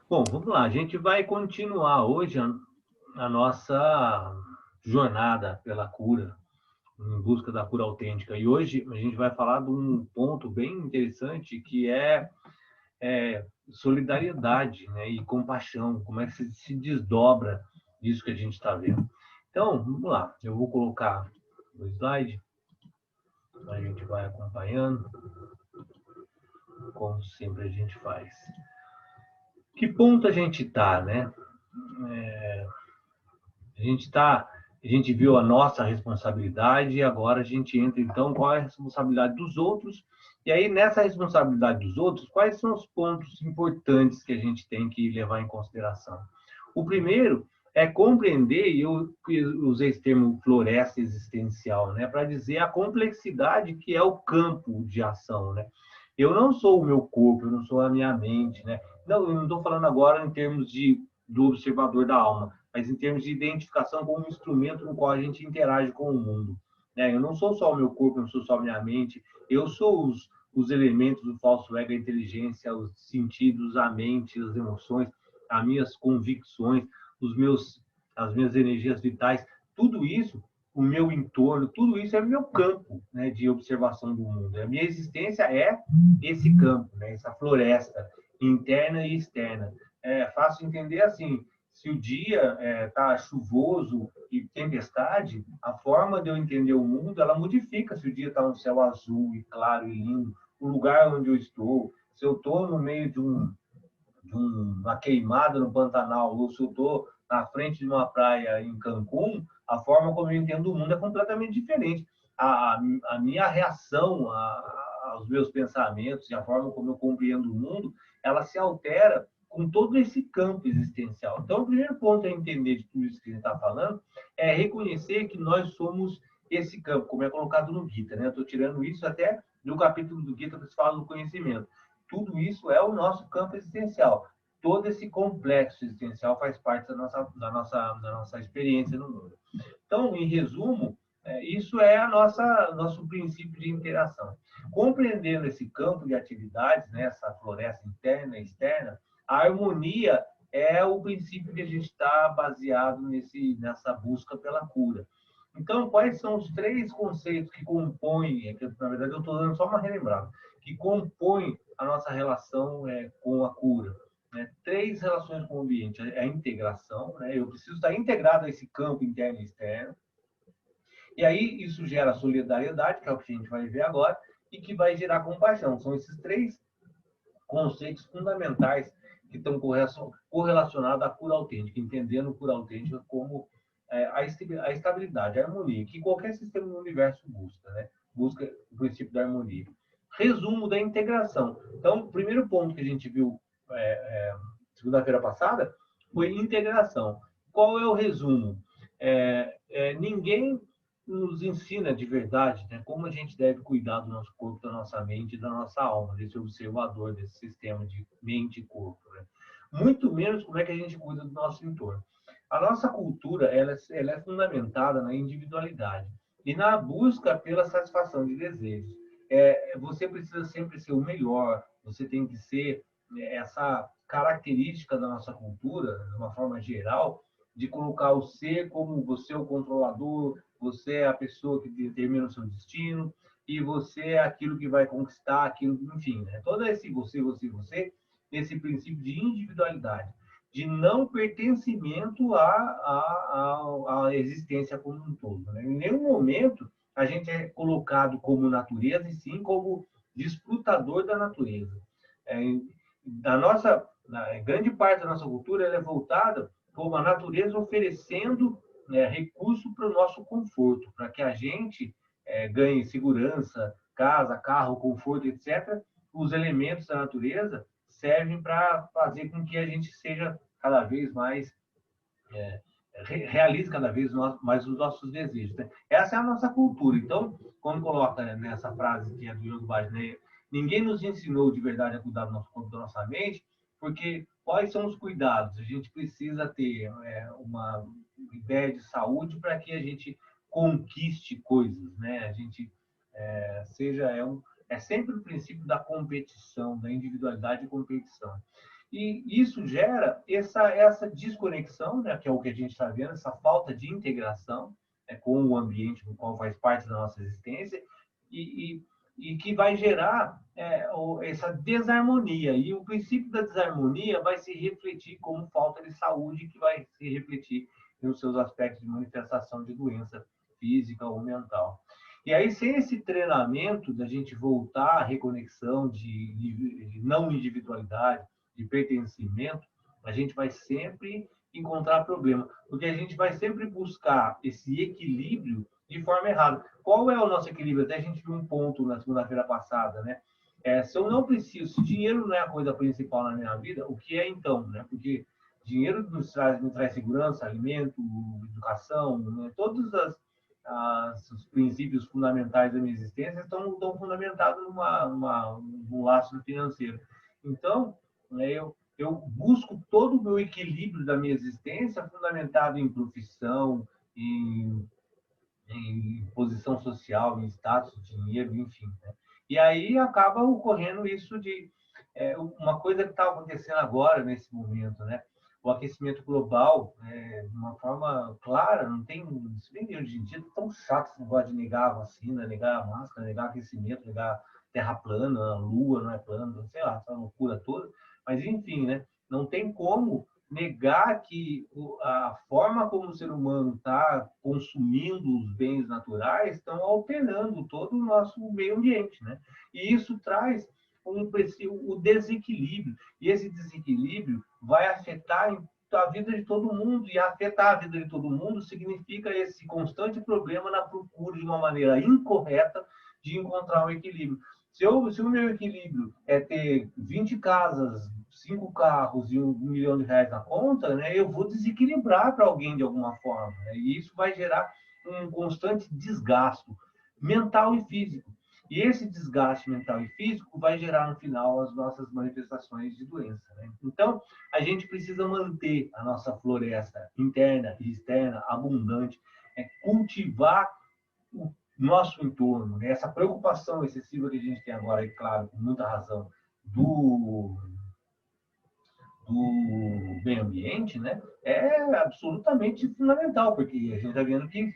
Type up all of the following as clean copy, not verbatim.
Bom, vamos lá. A gente vai continuar hoje a nossa jornada pela cura, em busca da cura autêntica. E hoje a gente vai falar de um ponto bem interessante que é solidariedade, né, e compaixão. Como é que se desdobra isso que a gente está vendo? Então, vamos lá. Eu vou colocar o slide, a gente vai acompanhando, como sempre a gente faz. Que ponto a gente está, né? A gente tá, a gente viu a nossa responsabilidade e agora a gente entra então qual é a responsabilidade dos outros. E aí nessa responsabilidade dos outros, quais são os pontos importantes que a gente tem que levar em consideração? O primeiro é compreender, e eu usei esse termo floresta existencial, né, para dizer a complexidade que é o campo de ação, né? Eu não sou o meu corpo, eu não sou a minha mente, né? Não, eu não estou falando agora em termos do observador da alma, mas em termos de identificação como um instrumento no qual a gente interage com o mundo. Né? Eu não sou só o meu corpo, eu não sou só a minha mente, eu sou os elementos do falso ego, a inteligência, os sentidos, a mente, as emoções, as minhas convicções, as minhas energias vitais, tudo isso, o meu entorno, tudo isso é meu campo, né, de observação do mundo. A minha existência é esse campo, né, essa floresta interna e externa. É fácil entender assim, se o dia está chuvoso e tempestade, a forma de eu entender o mundo, ela modifica. Se o dia está um céu azul e claro e lindo, o lugar onde eu estou, se eu estou no meio de uma queimada no Pantanal, ou se eu estou na frente de uma praia em Cancún, a forma como eu entendo o mundo é completamente diferente. A minha reação aos meus pensamentos e a forma como eu compreendo o mundo, ela se altera com todo esse campo existencial. Então, o primeiro ponto a entender de tudo isso que a gente está falando é reconhecer que nós somos esse campo, como é colocado no Gita. Né? Eu estou tirando isso até do capítulo do Gita que se fala do conhecimento. Tudo isso é o nosso campo existencial. Todo esse complexo existencial faz parte da nossa experiência no mundo. Então, em resumo, isso é nosso princípio de interação. Compreendendo esse campo de atividades, né, essa floresta interna e externa, a harmonia é o princípio que a gente está baseado nessa busca pela cura. Então, quais são os três conceitos que compõem, que, na verdade eu estou dando só uma relembrada, que compõem a nossa relação com a cura? Né? Três relações com o ambiente. A integração, né? Eu preciso estar integrado a esse campo interno e externo. E aí isso gera solidariedade, que é o que a gente vai ver agora, e que vai gerar compaixão. São esses três conceitos fundamentais que estão correlacionados à cura autêntica, entendendo cura autêntica como a estabilidade, a harmonia, que qualquer sistema no universo busca, né? Busca o princípio da harmonia. Resumo da integração. Então, o primeiro ponto que a gente viu segunda-feira passada foi integração. Qual é o resumo? Ninguém nos ensina de verdade, né, como a gente deve cuidar do nosso corpo, da nossa mente e da nossa alma, desse observador, desse sistema de mente e corpo. Né? Muito menos como é que a gente cuida do nosso entorno. A nossa cultura ela é fundamentada na individualidade e na busca pela satisfação de desejos. Você precisa sempre ser o melhor, você tem que ser essa característica da nossa cultura, de uma forma geral, de colocar o ser como você é o controlador, você é a pessoa que determina o seu destino e você é aquilo que vai conquistar aquilo, enfim, né? Todo esse esse princípio de individualidade, de não pertencimento à existência como um todo. Né? Em nenhum momento a gente é colocado como natureza e sim como desfrutador da natureza. É, grande parte da nossa cultura ela é voltada como a natureza oferecendo, né, recurso para o nosso conforto, para que a gente ganhe segurança, casa, carro, conforto, etc. Os elementos da natureza servem para fazer com que a gente seja cada vez mais realize cada vez mais os nossos desejos. Né? Essa é a nossa cultura. Então, quando coloca nessa frase que é do Yogi Bhajan, ninguém nos ensinou de verdade a cuidar do nosso corpo, da nossa mente, porque quais são os cuidados? A gente precisa ter uma ideia de saúde para que a gente conquiste coisas, né? A gente seja é sempre o princípio da competição, da individualidade e competição. E isso gera essa desconexão, né, que é o que a gente está vendo, essa falta de integração, né, com o ambiente no qual faz parte da nossa existência, e, e que vai gerar essa desarmonia. E o princípio da desarmonia vai se refletir como falta de saúde, que vai se refletir nos seus aspectos de manifestação de doença física ou mental. E aí, sem esse treinamento da gente voltar à reconexão de não individualidade, de pertencimento, a gente vai sempre encontrar problema, porque a gente vai sempre buscar esse equilíbrio de forma errada. Qual é o nosso equilíbrio? Até a gente viu um ponto na segunda-feira passada, né? Se eu não preciso, se dinheiro não é a coisa principal na minha vida, o que é então, né? Porque dinheiro me traz segurança, alimento, educação, né? Todos os princípios fundamentais da minha existência estão fundamentados num laço financeiro. Então, né, eu busco todo o meu equilíbrio da minha existência fundamentado em profissão, em posição social, em status, dinheiro, enfim. Né? E aí acaba ocorrendo isso de uma coisa que está acontecendo agora, nesse momento, né? O aquecimento global, de uma forma clara, não tem. Se bem que hoje em dia é tão chato esse negócio de negar a vacina, negar a máscara, negar aquecimento, negar terra plana, a lua não é plana, sei lá, essa loucura toda. Mas, enfim, né? Não tem como negar que a forma como o ser humano está consumindo os bens naturais estão alterando todo o nosso meio ambiente, né? E isso traz o desequilíbrio. E esse desequilíbrio vai afetar a vida de todo mundo, e afetar a vida de todo mundo significa esse constante problema na procura de uma maneira incorreta de encontrar um equilíbrio. Se o meu equilíbrio é ter 20 casas, 5 carros e R$ 1 milhão na conta, né, eu vou desequilibrar para alguém de alguma forma. Né? E isso vai gerar um constante desgaste mental e físico. E esse desgaste mental e físico vai gerar, no final, as nossas manifestações de doença. Né? Então, a gente precisa manter a nossa floresta interna e externa abundante, cultivar o nosso entorno, né? Essa preocupação excessiva que a gente tem agora, e claro, com muita razão, do meio ambiente, né, é absolutamente fundamental, porque a gente está vendo que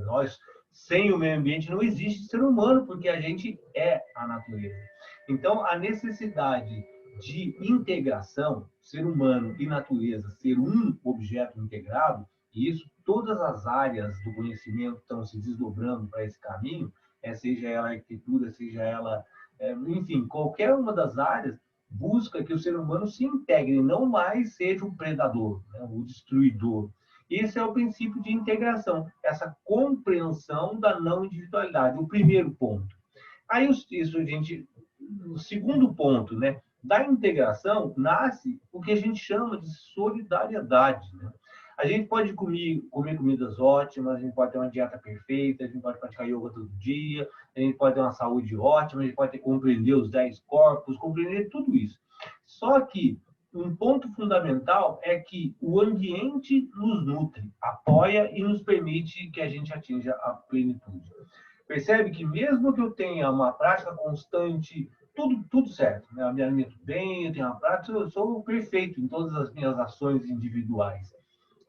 nós, sem o meio ambiente, não existe ser humano, porque a gente é a natureza. Então, a necessidade de integração, ser humano e natureza, ser um objeto integrado, e isso, todas as áreas do conhecimento estão se desdobrando para esse caminho, seja ela arquitetura, seja ela, enfim, qualquer uma das áreas, busca que o ser humano se integre, não mais seja um predador, né, o destruidor. Esse é o princípio de integração, essa compreensão da não individualidade, o primeiro ponto. Aí isso a gente, o segundo ponto, né, da integração nasce o que a gente chama de solidariedade. Né? A gente pode comer comidas ótimas, a gente pode ter uma dieta perfeita, a gente pode praticar yoga todo dia, a gente pode ter uma saúde ótima, a gente pode compreender os 10 corpos, compreender tudo isso. Só que um ponto fundamental é que o ambiente nos nutre, apoia e nos permite que a gente atinja a plenitude. Percebe que mesmo que eu tenha uma prática constante, tudo certo, né? Eu me alimento bem, eu tenho uma prática, eu sou perfeito em todas as minhas ações individuais.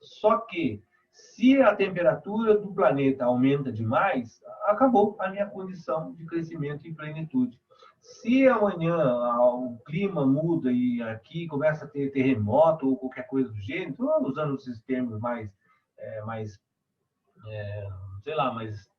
Só que, se a temperatura do planeta aumenta demais, acabou a minha condição de crescimento e plenitude. Se amanhã o clima muda e aqui começa a ter terremoto ou qualquer coisa do gênero, usando esses termos mais sei lá, mais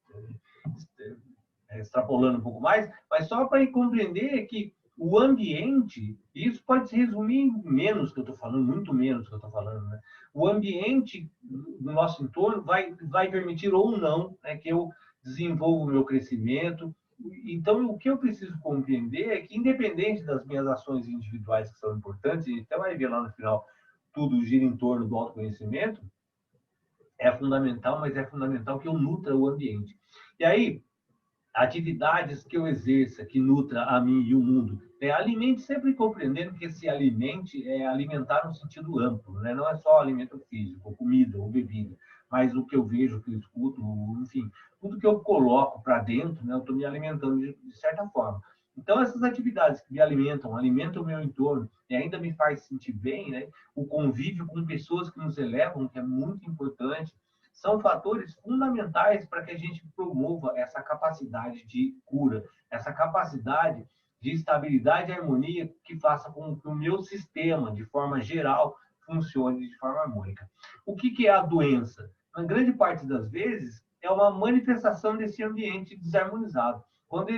extrapolando um pouco mais, mas só para compreender que o ambiente, isso pode se resumir em menos que eu estou falando, muito menos que eu estou falando, né? O ambiente do nosso entorno vai permitir ou não, né, que eu desenvolva o meu crescimento. Então, o que eu preciso compreender é que, independente das minhas ações individuais, que são importantes, e até vai ver lá no final, tudo gira em torno do autoconhecimento, é fundamental, mas é fundamental que eu nutra o ambiente. E aí, atividades que eu exerça, que nutra a mim e o mundo. Alimente sempre compreendendo que esse alimente é alimentar no sentido amplo, né? Não é só alimento físico, comida ou bebida, mas o que eu vejo, o que eu escuto, enfim, tudo que eu coloco para dentro, né? Eu estou me alimentando de certa forma. Então, essas atividades que me alimentam, alimentam o meu entorno e ainda me faz sentir bem, né? O convívio com pessoas que nos elevam, que é muito importante, são fatores fundamentais para que a gente promova essa capacidade de cura, essa capacidade de estabilidade e harmonia que faça com que o meu sistema, de forma geral, funcione de forma harmônica. O que é a doença? Na grande parte das vezes, é uma manifestação desse ambiente desarmonizado. Quando,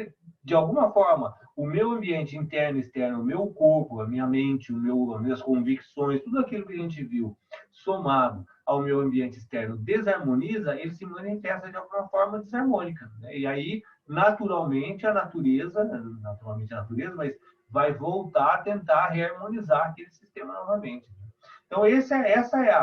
de alguma forma, o meu ambiente interno e externo, o meu corpo, a minha mente, as minhas convicções, tudo aquilo que a gente viu, somado ao meu ambiente externo, desarmoniza, ele se manifesta de alguma forma desarmônica. Né? E aí, naturalmente a natureza, mas vai voltar a tentar reharmonizar aquele sistema novamente. Então, essa é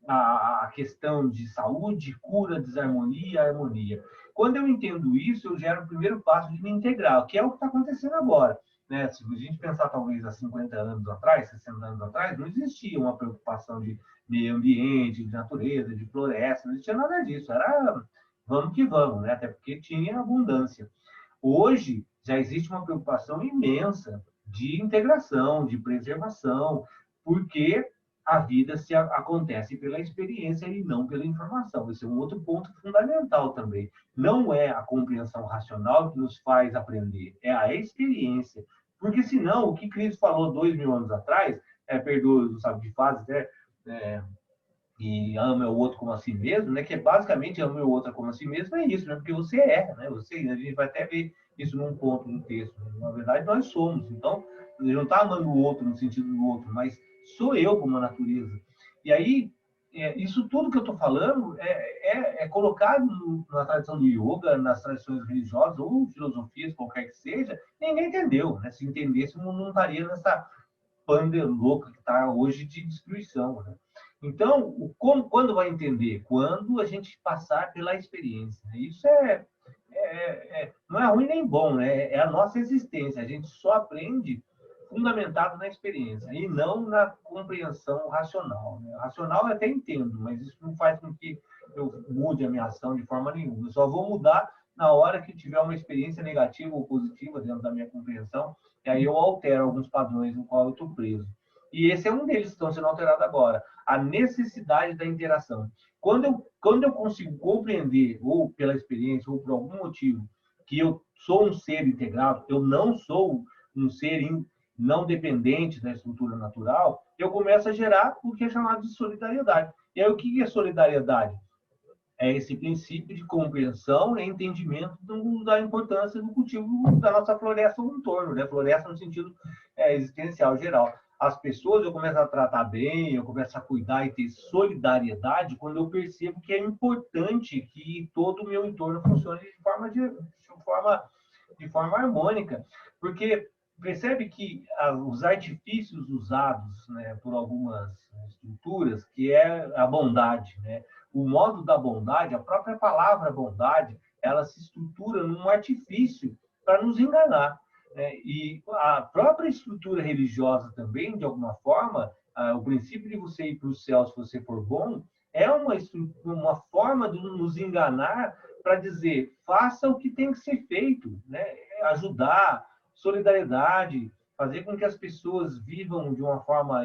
a questão de saúde, cura, desarmonia, harmonia. Quando eu entendo isso, eu gero o primeiro passo de me integrar, que é o que está acontecendo agora. Né? Se a gente pensar talvez há 50 anos atrás, 60 anos atrás, não existia uma preocupação de meio ambiente, de natureza, de floresta, não existia nada disso. Era vamos que vamos, né? Até porque tinha abundância. Hoje já existe uma preocupação imensa de integração, de preservação, porque a vida acontece pela experiência e não pela informação. Esse é um outro ponto fundamental também. Não é a compreensão racional que nos faz aprender, é a experiência. Porque senão, o que Cristo falou 2000 anos atrás, perdoa, não sabe de fase, né? E ama o outro como a si mesmo, né? Que é basicamente ama o outro como a si mesmo, é isso, né? Porque você é, né? A gente vai até ver isso num ponto no texto. Né? Na verdade, nós somos. Então, ele não está amando o outro no sentido do outro, mas sou eu como a natureza. E aí, isso tudo que eu estou falando é colocado na tradição do yoga, nas tradições religiosas ou filosofias, qualquer que seja, ninguém entendeu, né? Se entendesse, não estaria nessa panda louca que está hoje de destruição, né? Então, quando vai entender? Quando a gente passar pela experiência. Isso não é ruim nem bom, né? É a nossa existência. A gente só aprende fundamentado na experiência e não na compreensão racional. Né? Racional eu até entendo, mas isso não faz com que eu mude a minha ação de forma nenhuma. Eu só vou mudar na hora que tiver uma experiência negativa ou positiva dentro da minha compreensão, e aí eu altero alguns padrões no qual eu estou preso. E esse é um deles que estão sendo alterados agora. A necessidade da interação. Quando eu consigo compreender, ou pela experiência, ou por algum motivo, que eu sou um ser integrado, eu não sou um ser não dependente da estrutura natural, eu começo a gerar o que é chamado de solidariedade. E aí, o que é solidariedade? É esse princípio de compreensão e entendimento da importância do cultivo da nossa floresta no entorno, né? Floresta no sentido existencial geral. As pessoas eu começo a tratar bem, eu começo a cuidar e ter solidariedade quando eu percebo que é importante que todo o meu entorno funcione de forma harmônica, porque percebe que os artifícios usados, né, por algumas estruturas, que é a bondade, né? O modo da bondade, a própria palavra bondade, ela se estrutura num artifício para nos enganar. Né? E a própria estrutura religiosa também, de alguma forma, o princípio de você ir para o céu se você for bom, é uma forma de nos enganar para dizer, faça o que tem que ser feito, né? Ajudar, solidariedade, fazer com que as pessoas vivam de uma forma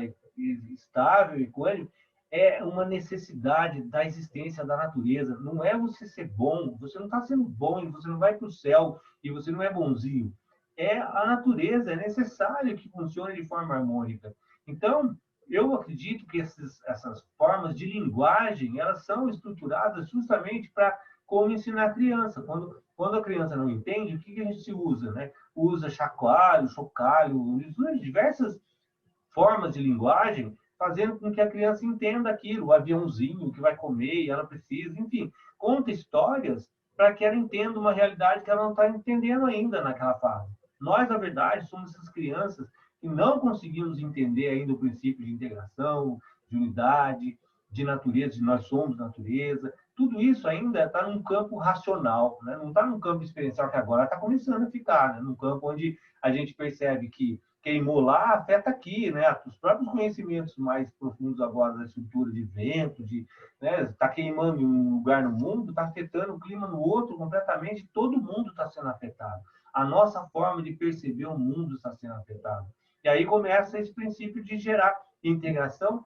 estável e equânime, é uma necessidade da existência da natureza. Não é você ser bom, você não está sendo bom, você não vai para o céu e você não é bonzinho. É a natureza, é necessário que funcione de forma harmônica. Então, eu acredito que essas formas de linguagem, elas são estruturadas justamente para como ensinar a criança. Quando a criança não entende, o que a gente usa? Né? Usa chacoalho, chocalho, usa diversas formas de linguagem, fazendo com que a criança entenda aquilo, o aviãozinho que vai comer e ela precisa, enfim, conta histórias para que ela entenda uma realidade que ela não está entendendo ainda naquela fase. Nós, na verdade, somos essas crianças que não conseguimos entender ainda o princípio de integração, de unidade, de natureza, de nós somos natureza. Tudo isso ainda está num campo racional, né? Não está num campo experiencial que agora está começando a ficar, né? Num campo onde a gente percebe que queimou lá afeta aqui, né? Os próprios conhecimentos mais profundos agora da estrutura de vento, tá queimando em um lugar no mundo, está afetando o clima no outro completamente, todo mundo está sendo afetado. A nossa forma de perceber o mundo está sendo afetada. E aí começa esse princípio de gerar integração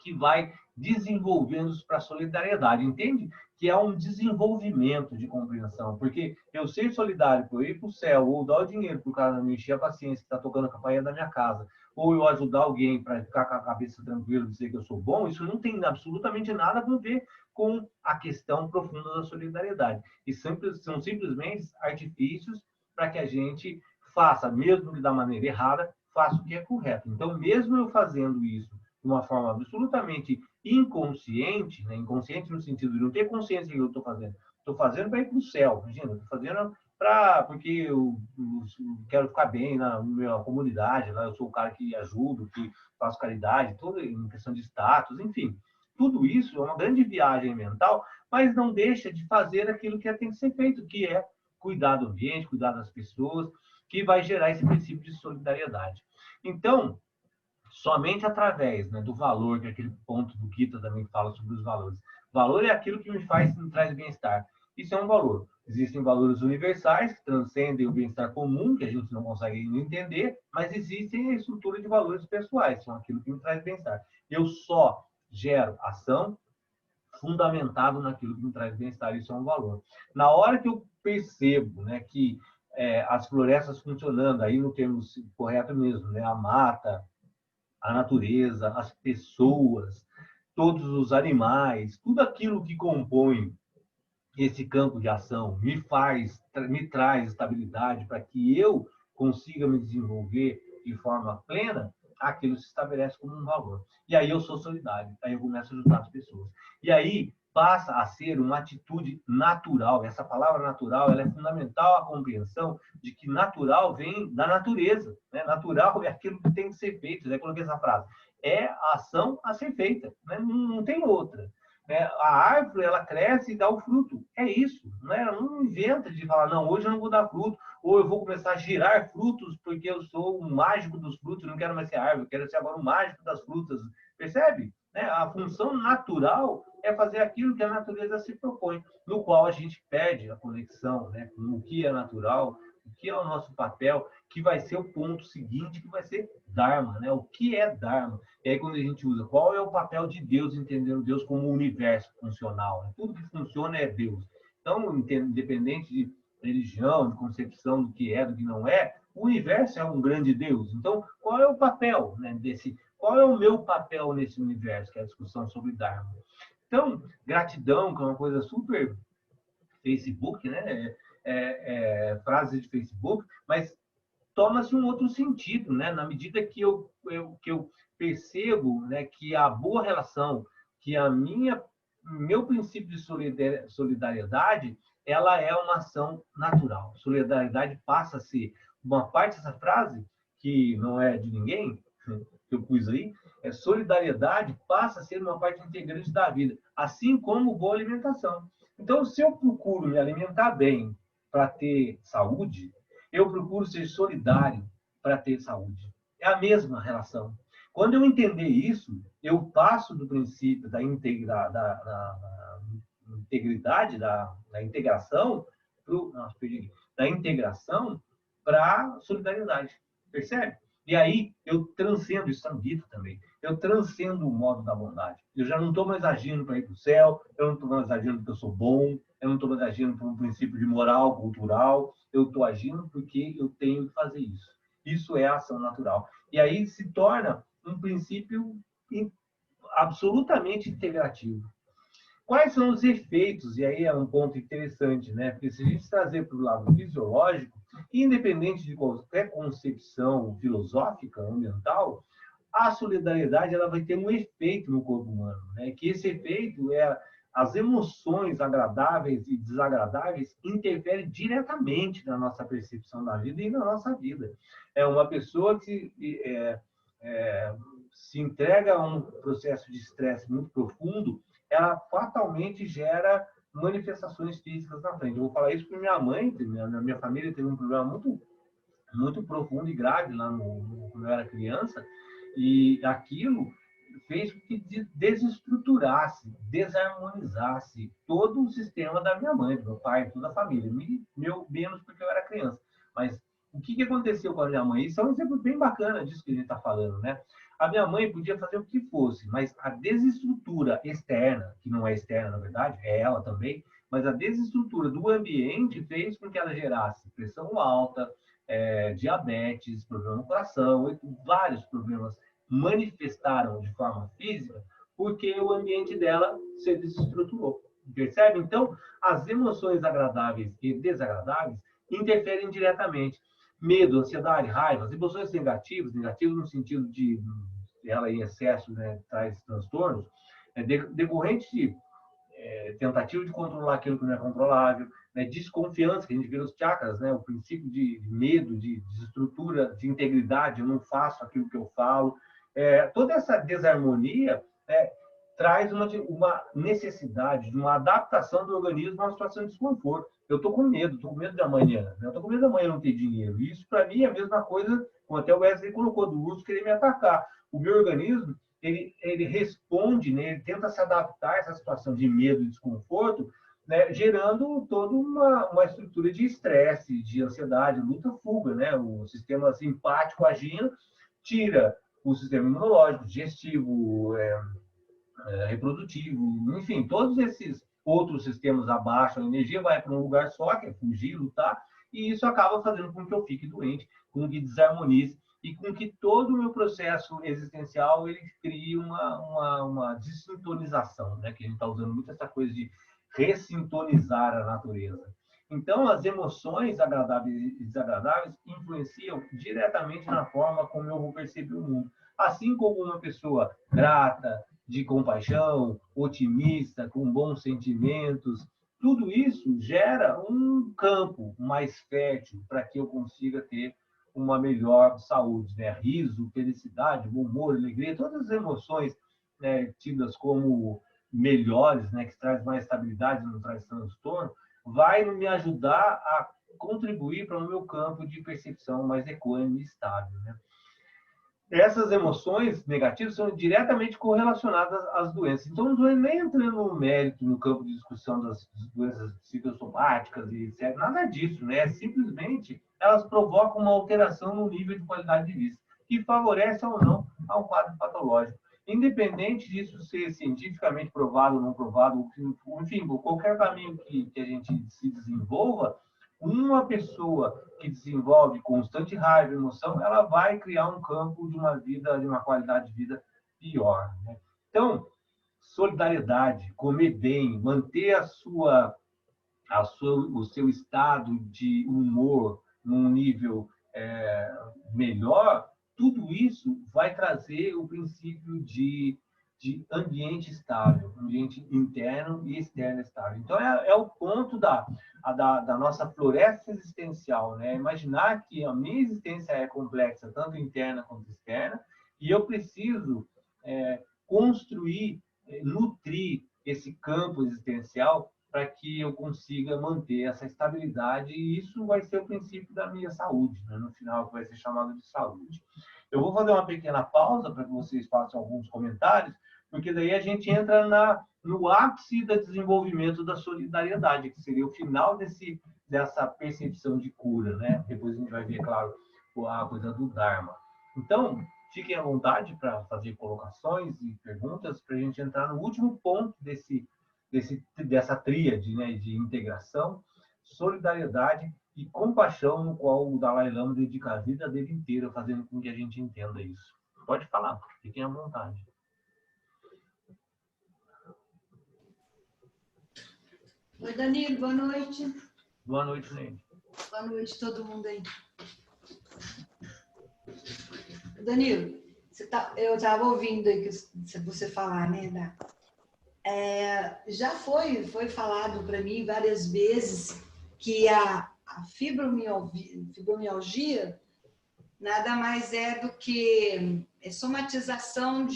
que vai desenvolvendo para a solidariedade, entende? Que é um desenvolvimento de compreensão, porque eu ser solidário por ir para o céu, ou dar o dinheiro para o cara me encher a paciência que está tocando a campainha da minha casa, ou eu ajudar alguém para ficar com a cabeça tranquila, dizer que eu sou bom, isso não tem absolutamente nada a ver com a questão profunda da solidariedade. E são simplesmente artifícios para que a gente faça, mesmo que da maneira errada, faça o que é correto. Então, mesmo eu fazendo isso de uma forma absolutamente inconsciente, né? Inconsciente no sentido de não ter consciência do que eu estou fazendo para ir para o céu, imagina, estou fazendo porque eu quero ficar bem na minha comunidade, lá eu sou o cara que ajudo, que faço caridade, tudo em questão de status, enfim. Tudo isso é uma grande viagem mental, mas não deixa de fazer aquilo que tem que ser feito, que é cuidar do ambiente, cuidar das pessoas, que vai gerar esse princípio de solidariedade. Então, somente através, né, do valor, que é aquele ponto do Gita também fala sobre os valores. Valor é aquilo que me traz bem-estar. Isso é um valor. Existem valores universais que transcendem o bem-estar comum, que a gente não consegue entender, mas existem a estrutura de valores pessoais, que são aquilo que me traz bem-estar. Eu só gero ação fundamentado naquilo que me traz bem-estar, isso é um valor. Na hora que eu percebo, né, que as florestas funcionando, aí no termo correto mesmo, né, a mata, a natureza, as pessoas, todos os animais, tudo aquilo que compõe esse campo de ação me traz estabilidade para que eu consiga me desenvolver de forma plena, aquilo se estabelece como um valor. E aí eu sou solidário, aí eu começo a ajudar as pessoas. E aí passa a ser uma atitude natural. Essa palavra natural, ela é fundamental à compreensão de que natural vem da natureza, né? Natural é aquilo que tem que ser feito. Eu coloquei essa frase. É a ação a ser feita, né? Não tem outra. A árvore, ela cresce e dá o fruto. É isso. Né? Ela não inventa de falar, não, hoje eu não vou dar fruto, ou eu vou começar a girar frutos porque eu sou o mágico dos frutos, não quero mais ser árvore, eu quero ser agora o mágico das frutas. Percebe? A função natural é fazer aquilo que a natureza se propõe, no qual a gente perde a conexão, né, com o que é natural, o que é o nosso papel, que vai ser o ponto seguinte, que vai ser Dharma, né? O que é Dharma? E aí, quando a gente usa, qual é o papel de Deus, entendendo Deus como um universo funcional? Né? Tudo que funciona é Deus. Então, independente de religião, de concepção do que é, do que não é, o universo é um grande Deus. Então, qual é o papel, né, desse? Qual é o meu papel nesse universo? Que é a discussão sobre Dharma. Então, gratidão, que é uma coisa super Facebook, né? Frases de Facebook, mas toma-se um outro sentido, né? Na medida que eu percebo, né, que a boa relação, que meu princípio de solidariedade, ela é uma ação natural. Solidariedade passa a ser uma parte dessa frase, que não é de ninguém, que eu pus aí, solidariedade passa a ser uma parte integrante da vida, assim como boa alimentação. Então, se eu procuro me alimentar bem para ter saúde, eu procuro ser solidário para ter saúde. É a mesma relação. Quando eu entender isso, eu passo do princípio da integridade, da integração, da integração para a solidariedade. Percebe? E aí eu transcendo, isso está no Gita também, eu transcendo o modo da bondade. Eu já não estou mais agindo para ir para o céu, eu não estou mais agindo porque eu sou bom, eu não estou mais agindo por um princípio de moral, cultural, eu estou agindo porque eu tenho que fazer isso. Isso é a ação natural. E aí se torna um princípio absolutamente integrativo. Quais são os efeitos? E aí é um ponto interessante, né? Porque se a gente trazer para o lado fisiológico, independente de qualquer concepção filosófica ou mental, a solidariedade ela vai ter um efeito no corpo humano, né? Que esse efeito é as emoções agradáveis e desagradáveis interferem diretamente na nossa percepção da vida e na nossa vida. É uma pessoa que se entrega a um processo de estresse muito profundo, ela fatalmente gera manifestações físicas na frente. Eu vou falar isso para minha mãe, na minha família teve um problema muito profundo e grave lá quando eu era criança, e aquilo fez com que desestruturasse, desarmonizasse todo o sistema da minha mãe, do meu pai, toda a família. Menos porque eu era criança. Mas o que aconteceu com a minha mãe? Isso é um exemplo bem bacana disso que a gente está falando, né? A minha mãe podia fazer o que fosse, mas a desestrutura externa, que não é externa, na verdade, é ela também, mas a desestrutura do ambiente fez com que ela gerasse pressão alta, diabetes, problema no coração, e vários problemas manifestaram de forma física porque o ambiente dela se desestruturou. Percebe? Então, as emoções agradáveis e desagradáveis interferem diretamente. Medo, ansiedade, raiva, as emoções negativas no sentido de ela em excesso, né, traz transtornos, decorrentes de tentativa de controlar aquilo que não é controlável, né, desconfiança, que a gente vê nos chakras, né, o princípio de medo, de estrutura, de integridade, eu não faço aquilo que eu falo. Toda essa desarmonia traz uma necessidade de uma adaptação do organismo a uma situação de desconforto. Eu estou com medo de amanhã, né? Eu estou com medo de amanhã não ter dinheiro. Isso, para mim, é a mesma coisa, como até o Wesley colocou, do urso querer me atacar. O meu organismo, ele responde, né? Ele tenta se adaptar a essa situação de medo e desconforto, né? Gerando toda uma estrutura de estresse, de ansiedade, luta-fuga, né? O sistema simpático agindo tira o sistema imunológico, digestivo, reprodutivo, enfim, todos esses outros sistemas abaixam, a energia vai para um lugar só, que é fugir, lutar, e isso acaba fazendo com que eu fique doente, com que desarmonize e com que todo o meu processo existencial ele crie uma dessintonização, né? Que a gente está usando muito essa coisa de ressintonizar a natureza. Então, as emoções agradáveis e desagradáveis influenciam diretamente na forma como eu vou perceber o mundo. Assim como uma pessoa grata, de compaixão, otimista, com bons sentimentos, tudo isso gera um campo mais fértil para que eu consiga ter uma melhor saúde, né? Riso, felicidade, bom humor, alegria, todas as emoções, né, tidas como melhores, né, que traz mais estabilidade, não traz transtorno, vai me ajudar a contribuir para o meu campo de percepção mais equânime e estável, né? Essas emoções negativas são diretamente correlacionadas às doenças. Então, não estou nem entrando no mérito, no campo de discussão das doenças psicossomáticas e etc. Nada disso, né? Simplesmente, elas provocam uma alteração no nível de qualidade de vida, que favorece ou não a um quadro patológico. Independente disso ser cientificamente provado ou não provado, enfim, qualquer caminho que a gente se desenvolva, uma pessoa que desenvolve constante raiva e emoção, ela vai criar um campo de uma vida, de uma qualidade de vida pior, né? Então, solidariedade, comer bem, manter o seu estado de humor num nível melhor, tudo isso vai trazer o princípio de ambiente estável, ambiente interno e externo estável. Então, é o ponto da nossa floresta existencial, né? Imaginar que a minha existência é complexa, tanto interna quanto externa, e eu preciso construir, nutrir esse campo existencial para que eu consiga manter essa estabilidade, e isso vai ser o princípio da minha saúde, né? No final, vai ser chamado de saúde. Eu vou fazer uma pequena pausa para que vocês façam alguns comentários, porque daí a gente entra no ápice do desenvolvimento da solidariedade, que seria o final dessa percepção de cura, né? Depois a gente vai ver, claro, a coisa do Dharma. Então, fiquem à vontade para fazer colocações e perguntas para a gente entrar no último ponto dessa tríade, né, de integração, solidariedade e compaixão, no qual o Dalai Lama dedica a vida dele inteira fazendo com que a gente entenda isso. Pode falar, fiquem à vontade. Oi, Danilo, boa noite. Boa noite, Neide. Boa noite, todo mundo aí. Danilo, eu estava ouvindo aí você falar, né, já foi falado para mim várias vezes que a fibromialgia nada mais é do que somatização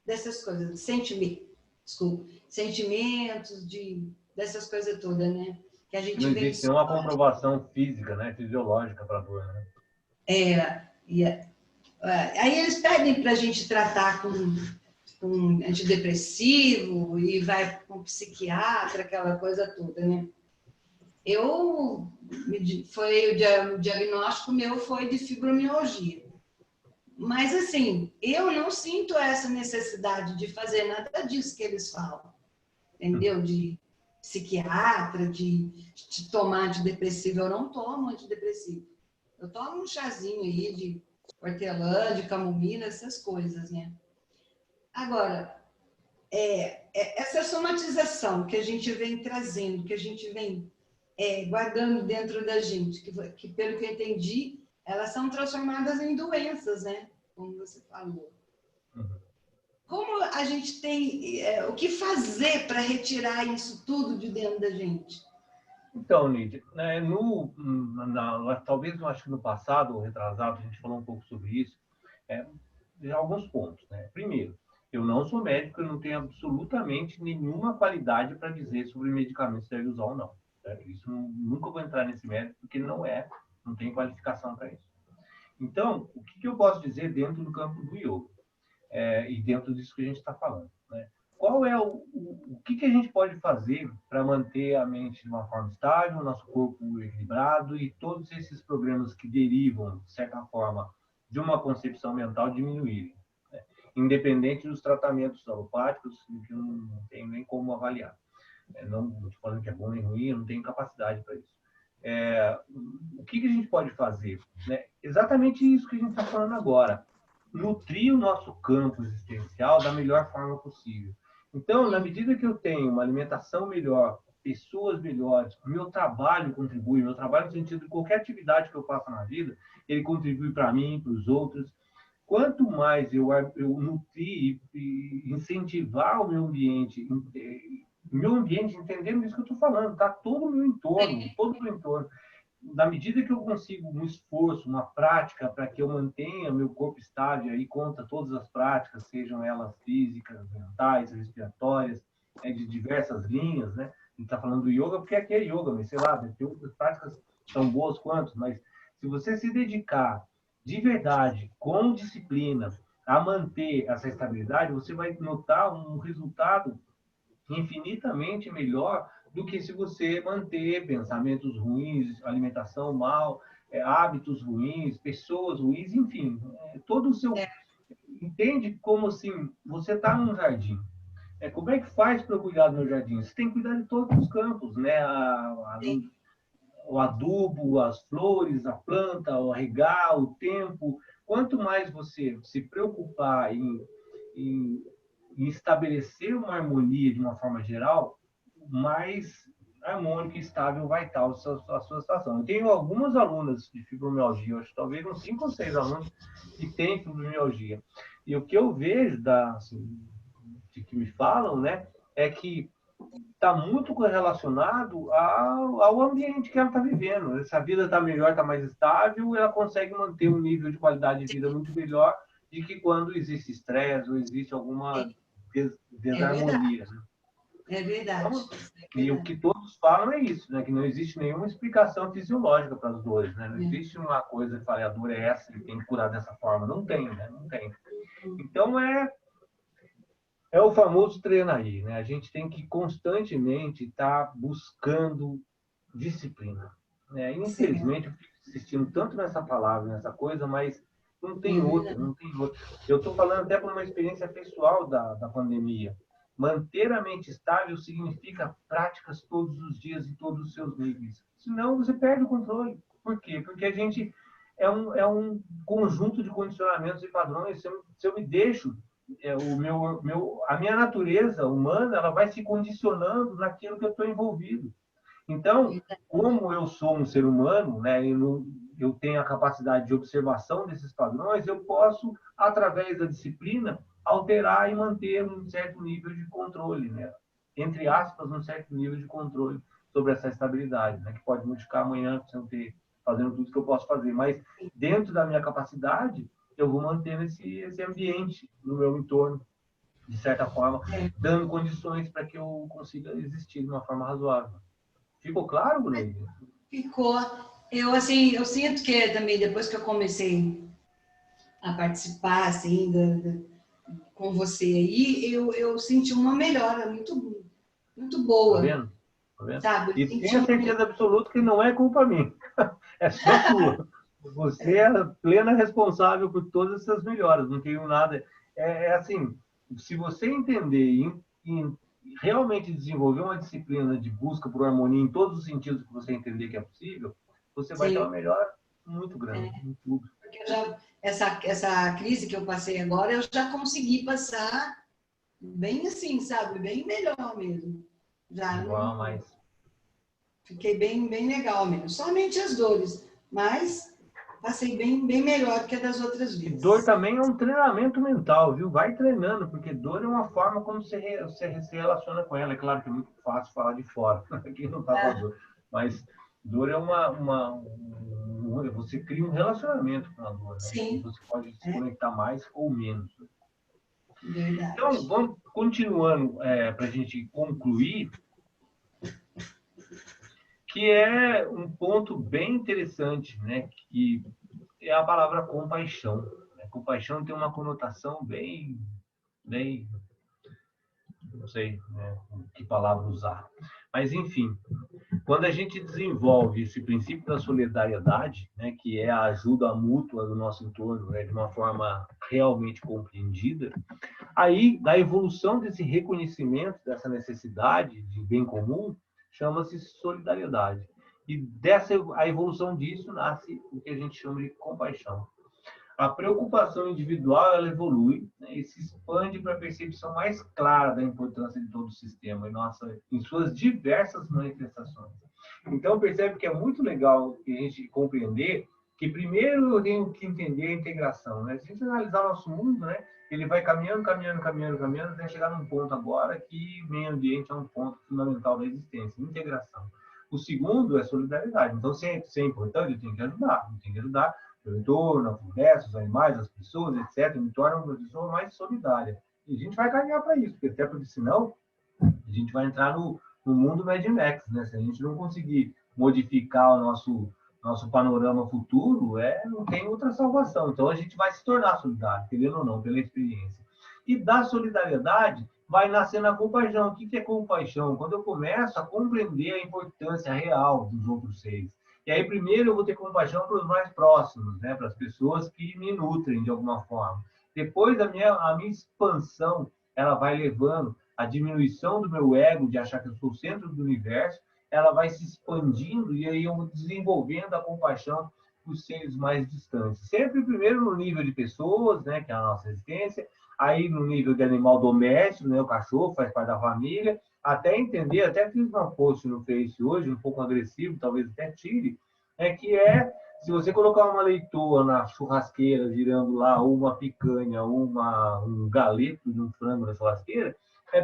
dessas coisas, sentimentos, dessas coisas todas, né? Que a gente não existe nenhuma comprovação física, né, fisiológica para a dor, né? Aí eles pedem para a gente tratar com antidepressivo e vai com psiquiatra, aquela coisa toda, né? O diagnóstico meu foi de fibromialgia. Mas, assim, eu não sinto essa necessidade de fazer nada disso que eles falam, entendeu? De psiquiatra, de tomar antidepressivo. Eu não tomo antidepressivo. Eu tomo um chazinho aí de hortelã, de camomila, essas coisas, né? Agora, essa somatização que a gente vem trazendo, que a gente vem guardando dentro da gente, que pelo que eu entendi, elas são transformadas em doenças, né? Como você falou. Como a gente tem... o que fazer para retirar isso tudo de dentro da gente? Então, Lídia, né, talvez, eu acho que no passado, ou retrasado, a gente falou um pouco sobre isso, alguns pontos. Né? Primeiro, eu não sou médico, eu não tenho absolutamente nenhuma qualidade para dizer sobre medicamentos se deve usar ou não. Certo? Isso nunca vou entrar nesse mérito, porque não tem qualificação para isso. Então, o que eu posso dizer dentro do campo do yoga? E dentro disso que a gente está falando? Né? Qual é o que a gente pode fazer para manter a mente de uma forma estável, o nosso corpo equilibrado e todos esses problemas que derivam, de certa forma, de uma concepção mental diminuírem? Né? Independente dos tratamentos alopáticos, que eu não tenho nem como avaliar. Não estou falando que é bom nem ruim, eu não tenho capacidade para isso. O que a gente pode fazer? Né? Exatamente isso que a gente está falando agora. Nutrir o nosso campo existencial da melhor forma possível. Então, na medida que eu tenho uma alimentação melhor, pessoas melhores, meu trabalho contribui, meu trabalho no sentido de qualquer atividade que eu faça na vida, ele contribui para mim, para os outros. Quanto mais eu nutrir e incentivar o meu ambiente, entendendo isso que eu estou falando, tá? Todo o meu entorno, na medida que eu consigo um esforço, uma prática para que eu mantenha meu corpo estável, aí conta todas as práticas, sejam elas físicas, mentais, respiratórias, de diversas linhas, né? A gente está falando do yoga porque aqui é yoga, mas sei lá, tem outras práticas tão boas quanto, mas se você se dedicar de verdade, com disciplina, a manter essa estabilidade, você vai notar um resultado infinitamente melhor do que se você manter pensamentos ruins, alimentação mal, hábitos ruins, pessoas ruins, enfim, todo o seu... Entende como assim, você está num jardim. Como é que faz para eu cuidar do meu jardim? Você tem que cuidar de todos os campos, né? O adubo, as flores, a planta, o regar, o tempo. Quanto mais você se preocupar em estabelecer uma harmonia de uma forma geral, mais harmônico e estável vai estar a sua situação. Eu tenho algumas alunas de fibromialgia, acho que talvez uns 5 ou 6 alunos que têm fibromialgia. E o que eu vejo de que me falam, né, é que está muito correlacionado ao ambiente que ela está vivendo. Se a vida está melhor, está mais estável, ela consegue manter um nível de qualidade de vida muito melhor do que quando existe estresse ou existe alguma desarmonia. Né? É verdade. Então, e o que todos falam é isso, né? Que não existe nenhuma explicação fisiológica para as dores, né? Não existe uma coisa que fale a dor é essa, ele tem que curar dessa forma. Não tem, né? Não tem. Então, é o famoso treino aí, né? A gente tem que constantemente estar buscando disciplina. Né? Infelizmente, eu fico insistindo tanto nessa palavra, nessa coisa, mas não tem outra. Eu estou falando até por uma experiência pessoal da pandemia. Manter a mente estável significa práticas todos os dias em todos os seus níveis. Senão, você perde o controle. Por quê? Porque a gente é um conjunto de condicionamentos e padrões. Se eu me deixo a minha natureza humana, ela vai se condicionando naquilo que eu estou envolvido. Então, como eu sou um ser humano, né, eu tenho a capacidade de observação desses padrões, eu posso, através da disciplina, alterar e manter um certo nível de controle, né? Entre aspas, um certo nível de controle sobre essa estabilidade, né? Que pode modificar amanhã, se eu fazendo tudo que eu posso fazer, mas dentro da minha capacidade, eu vou mantendo esse ambiente no meu entorno, de certa forma, dando condições para que eu consiga existir de uma forma razoável. Ficou claro, Gleide? Ficou. Eu sinto que também, depois que eu comecei a participar, assim, com você aí, eu senti uma melhora muito, muito boa. Tá vendo? Tá vendo? sabe? Eu E tenha senti certeza absoluta que não é culpa minha. É só sua. Você é a plena responsável por todas essas melhoras. Não tenho nada. É assim, se você entender e realmente desenvolver uma disciplina de busca por harmonia em todos os sentidos que você entender que é possível, você vai ter uma sim, melhora muito grande em tudo. porque eu já, essa crise que eu passei agora, eu já consegui passar bem assim, sabe? Bem melhor mesmo. Já Igual, não mas fiquei bem, bem legal mesmo. Somente as dores, mas passei bem, bem melhor que a das outras e dor vezes. também é um treinamento mental, viu? Vai treinando, porque dor é uma forma como você se relaciona com ela. É claro que é muito fácil falar de fora, quem não está com a Ah, dor. Mas dor é você cria um relacionamento com a dor, né? E sim, você pode se é conectar mais ou menos. Então, verdade. vamos continuando para a gente concluir, que é um ponto bem interessante, né? Que é a palavra compaixão. Né? Compaixão tem uma conotação bem, não sei, né, que palavra usar. Mas, enfim, quando a gente desenvolve esse princípio da solidariedade, né, que é a ajuda mútua do nosso entorno, né, de uma forma realmente compreendida, aí, da evolução desse reconhecimento, dessa necessidade de bem comum, chama-se solidariedade. E a evolução disso nasce o que a gente chama de compaixão. A preocupação individual ela evolui, né, e se expande para a percepção mais clara da importância de todo o sistema em suas diversas manifestações. Então, percebe que é muito legal a gente compreender que primeiro eu tenho que entender a integração. Né? Se a gente analisar o nosso mundo, né, ele vai caminhando, caminhando, caminhando, caminhando, até chegar num ponto agora que o meio ambiente é um ponto fundamental da existência, integração. O segundo é solidariedade. Então, se é importante, eu tenho que ajudar. Eu tenho que ajudar o entorno, a floresta, os animais, as pessoas, etc., me torna uma pessoa mais solidária. E a gente vai caminhar para isso, porque até porque senão a gente vai entrar no mundo Mad Max, né? Se a gente não conseguir modificar o nosso panorama futuro, não tem outra salvação. Então a gente vai se tornar solidário, querendo ou não, pela experiência. E da solidariedade vai nascendo a compaixão. O que é compaixão? Quando eu começo a compreender a importância real dos outros seres. E aí, primeiro, eu vou ter compaixão para os mais próximos, né? Para as pessoas que me nutrem de alguma forma. Depois, a minha expansão, ela vai levando a diminuição do meu ego, de achar que eu sou o centro do universo, ela vai se expandindo e aí eu vou desenvolvendo a compaixão dos seres mais distantes. Sempre primeiro no nível de pessoas, né, que é a nossa existência, aí no nível de animal doméstico, né, o cachorro faz parte da família, até entender, até fiz uma post no Face hoje, um pouco agressivo, talvez até tire, se você colocar uma leitoa na churrasqueira, girando lá, ou uma picanha, ou um galeto de um frango na churrasqueira,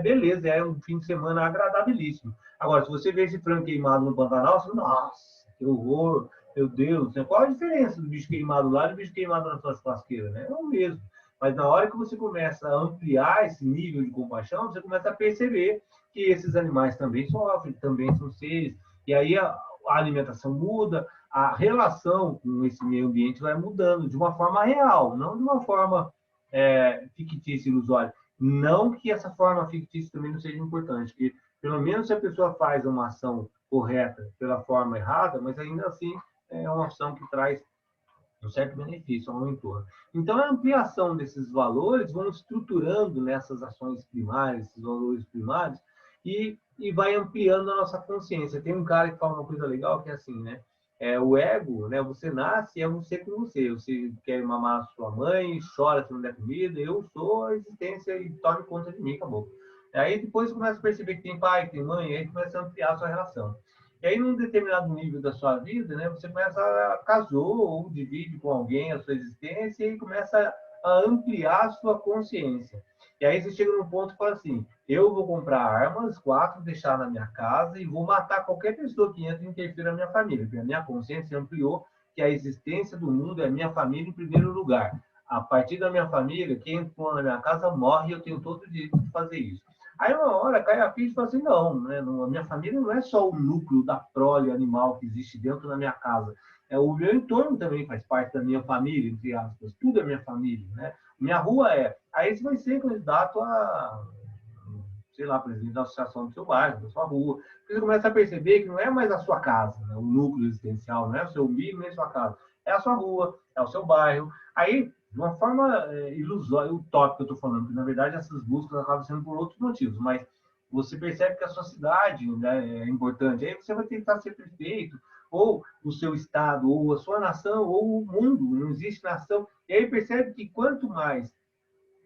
beleza, é um fim de semana agradabilíssimo. Agora, se você vê esse frango queimado no Pantanal, você fala, nossa, que horror, meu Deus, né? Qual a diferença do bicho queimado lá e do bicho queimado na sua churrasqueira? Né? É o mesmo. Mas na hora que você começa a ampliar esse nível de compaixão, você começa a perceber que esses animais também sofrem, também são seres. E aí a alimentação muda, a relação com esse meio ambiente vai mudando de uma forma real, não de uma forma fictícia, ilusória. Não que essa forma fictícia também não seja importante, que pelo menos se a pessoa faz uma ação correta pela forma errada, mas ainda assim é uma ação que traz um certo benefício ao entorno. Então, a ampliação desses valores vão estruturando nessas ações primárias, esses valores primários, e vai ampliando a nossa consciência. Tem um cara que fala uma coisa legal que é assim, né? O ego, né? Você nasce e é você com você. Você quer mamar a sua mãe, chora se não der comida, eu sou a existência e tome conta de mim, acabou. Aí depois você começa a perceber que tem pai, que tem mãe, e aí começa a ampliar a sua relação. E aí, num determinado nível da sua vida, né, você começa a casou ou divide com alguém a sua existência e começa a ampliar a sua consciência. E aí você chega num ponto e fala assim, eu vou comprar armas, 4, deixar na minha casa e vou matar qualquer pessoa que entra e interfira na minha família, porque a minha consciência ampliou que a existência do mundo é a minha família em primeiro lugar. A partir da minha família, quem entrou na minha casa morre e eu tenho todo o direito de fazer isso. Aí uma hora cai a ficha e fala assim, não, né? A minha família não é só o núcleo da prole animal que existe dentro da minha casa. O meu entorno também faz parte da minha família, entre aspas. Tudo é minha família, né? Minha rua é. Aí você vai ser candidato a sei lá, presidente da associação do seu bairro, da sua rua. Você começa a perceber que não é mais a sua casa, né? O núcleo existencial, não é o seu umbigo nem a sua casa. É a sua rua, é o seu bairro. Aí, de uma forma ilusória, utópica, eu estou falando, que na verdade essas buscas acabam sendo por outros motivos, mas você percebe que a sua cidade, né, é importante. Aí você vai tentar ser perfeito, ou o seu estado, ou a sua nação, ou o mundo. Não existe nação. E aí percebe que quanto mais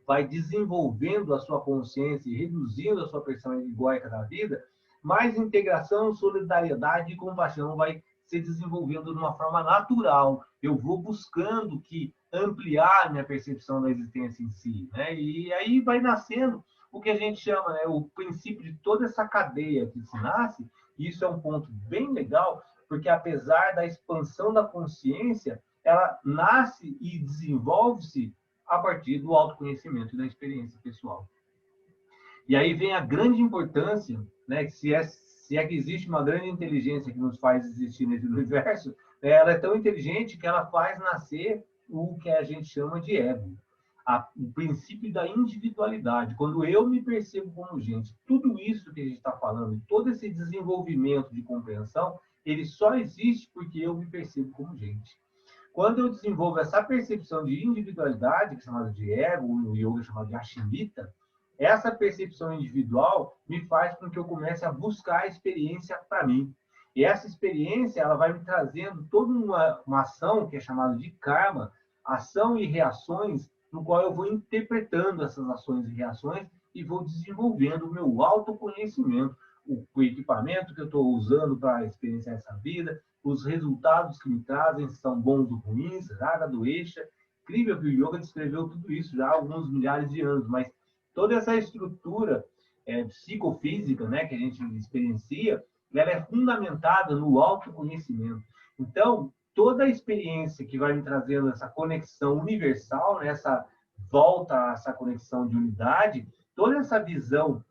vai desenvolvendo a sua consciência e reduzindo a sua pressão egóica da vida, mais integração, solidariedade e compaixão vai se desenvolvendo de uma forma natural. Eu vou buscando que ampliar minha percepção da existência em si, né? E aí vai nascendo o que a gente chama, né, o princípio de toda essa cadeia que se nasce. E isso é um ponto bem legal, porque apesar da expansão da consciência, ela nasce e desenvolve-se a partir do autoconhecimento e da experiência pessoal. E aí vem a grande importância, né, que se é que existe uma grande inteligência que nos faz existir nesse universo, né, ela é tão inteligente que ela faz nascer o que a gente chama de ego. O princípio da individualidade. Quando eu me percebo como gente, tudo isso que a gente está falando, todo esse desenvolvimento de compreensão, ele só existe porque eu me percebo como gente. Quando eu desenvolvo essa percepção de individualidade, que é chamada de ego, no yoga é chamado de ashmita, essa percepção individual me faz com que eu comece a buscar a experiência para mim. E essa experiência ela vai me trazendo toda uma ação que é chamada de karma, ação e reações, no qual eu vou interpretando essas ações e reações e vou desenvolvendo o meu autoconhecimento, o equipamento que eu estou usando para experienciar essa vida, os resultados que me trazem, se são bons ou ruins, raga, doeixa. Incrível que o yoga descreveu tudo isso já há alguns milhares de anos, mas toda essa estrutura psicofísica, né, que a gente experiencia, ela é fundamentada no autoconhecimento. Então, toda a experiência que vai me trazendo essa conexão universal, né, essa volta a essa conexão de unidade, toda essa visão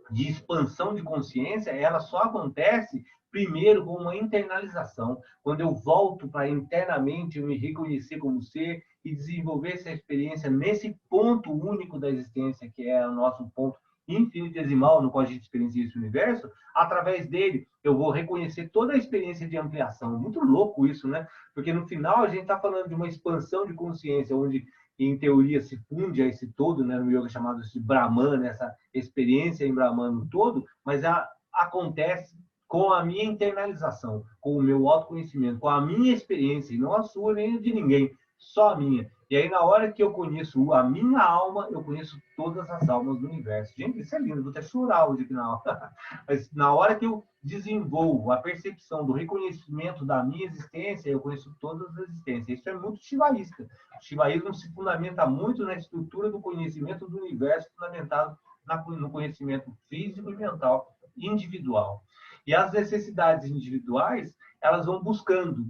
de expansão de consciência, ela só acontece primeiro com uma internalização, quando eu volto para internamente eu me reconhecer como ser e desenvolver essa experiência nesse ponto único da existência, que é o nosso ponto infinitesimal no qual a gente experiencia esse universo. Através dele eu vou reconhecer toda a experiência de ampliação. Muito louco isso, né? Porque no final a gente está falando de uma expansão de consciência, onde em teoria se funde a esse todo, né, no yoga chamado de Brahman, essa experiência em Brahman no todo, mas acontece com a minha internalização, com o meu autoconhecimento, com a minha experiência, e não a sua nem a de ninguém, só a minha. E aí, na hora que eu conheço a minha alma, eu conheço todas as almas do universo. Gente, isso é lindo, vou até chorar hoje aqui na aula. Mas na hora que eu desenvolvo a percepção do reconhecimento da minha existência, eu conheço todas as existências. Isso é muito shivaísta. O shivaísmo se fundamenta muito na estrutura do conhecimento do universo, fundamentado no conhecimento físico e mental individual. E as necessidades individuais, elas vão buscando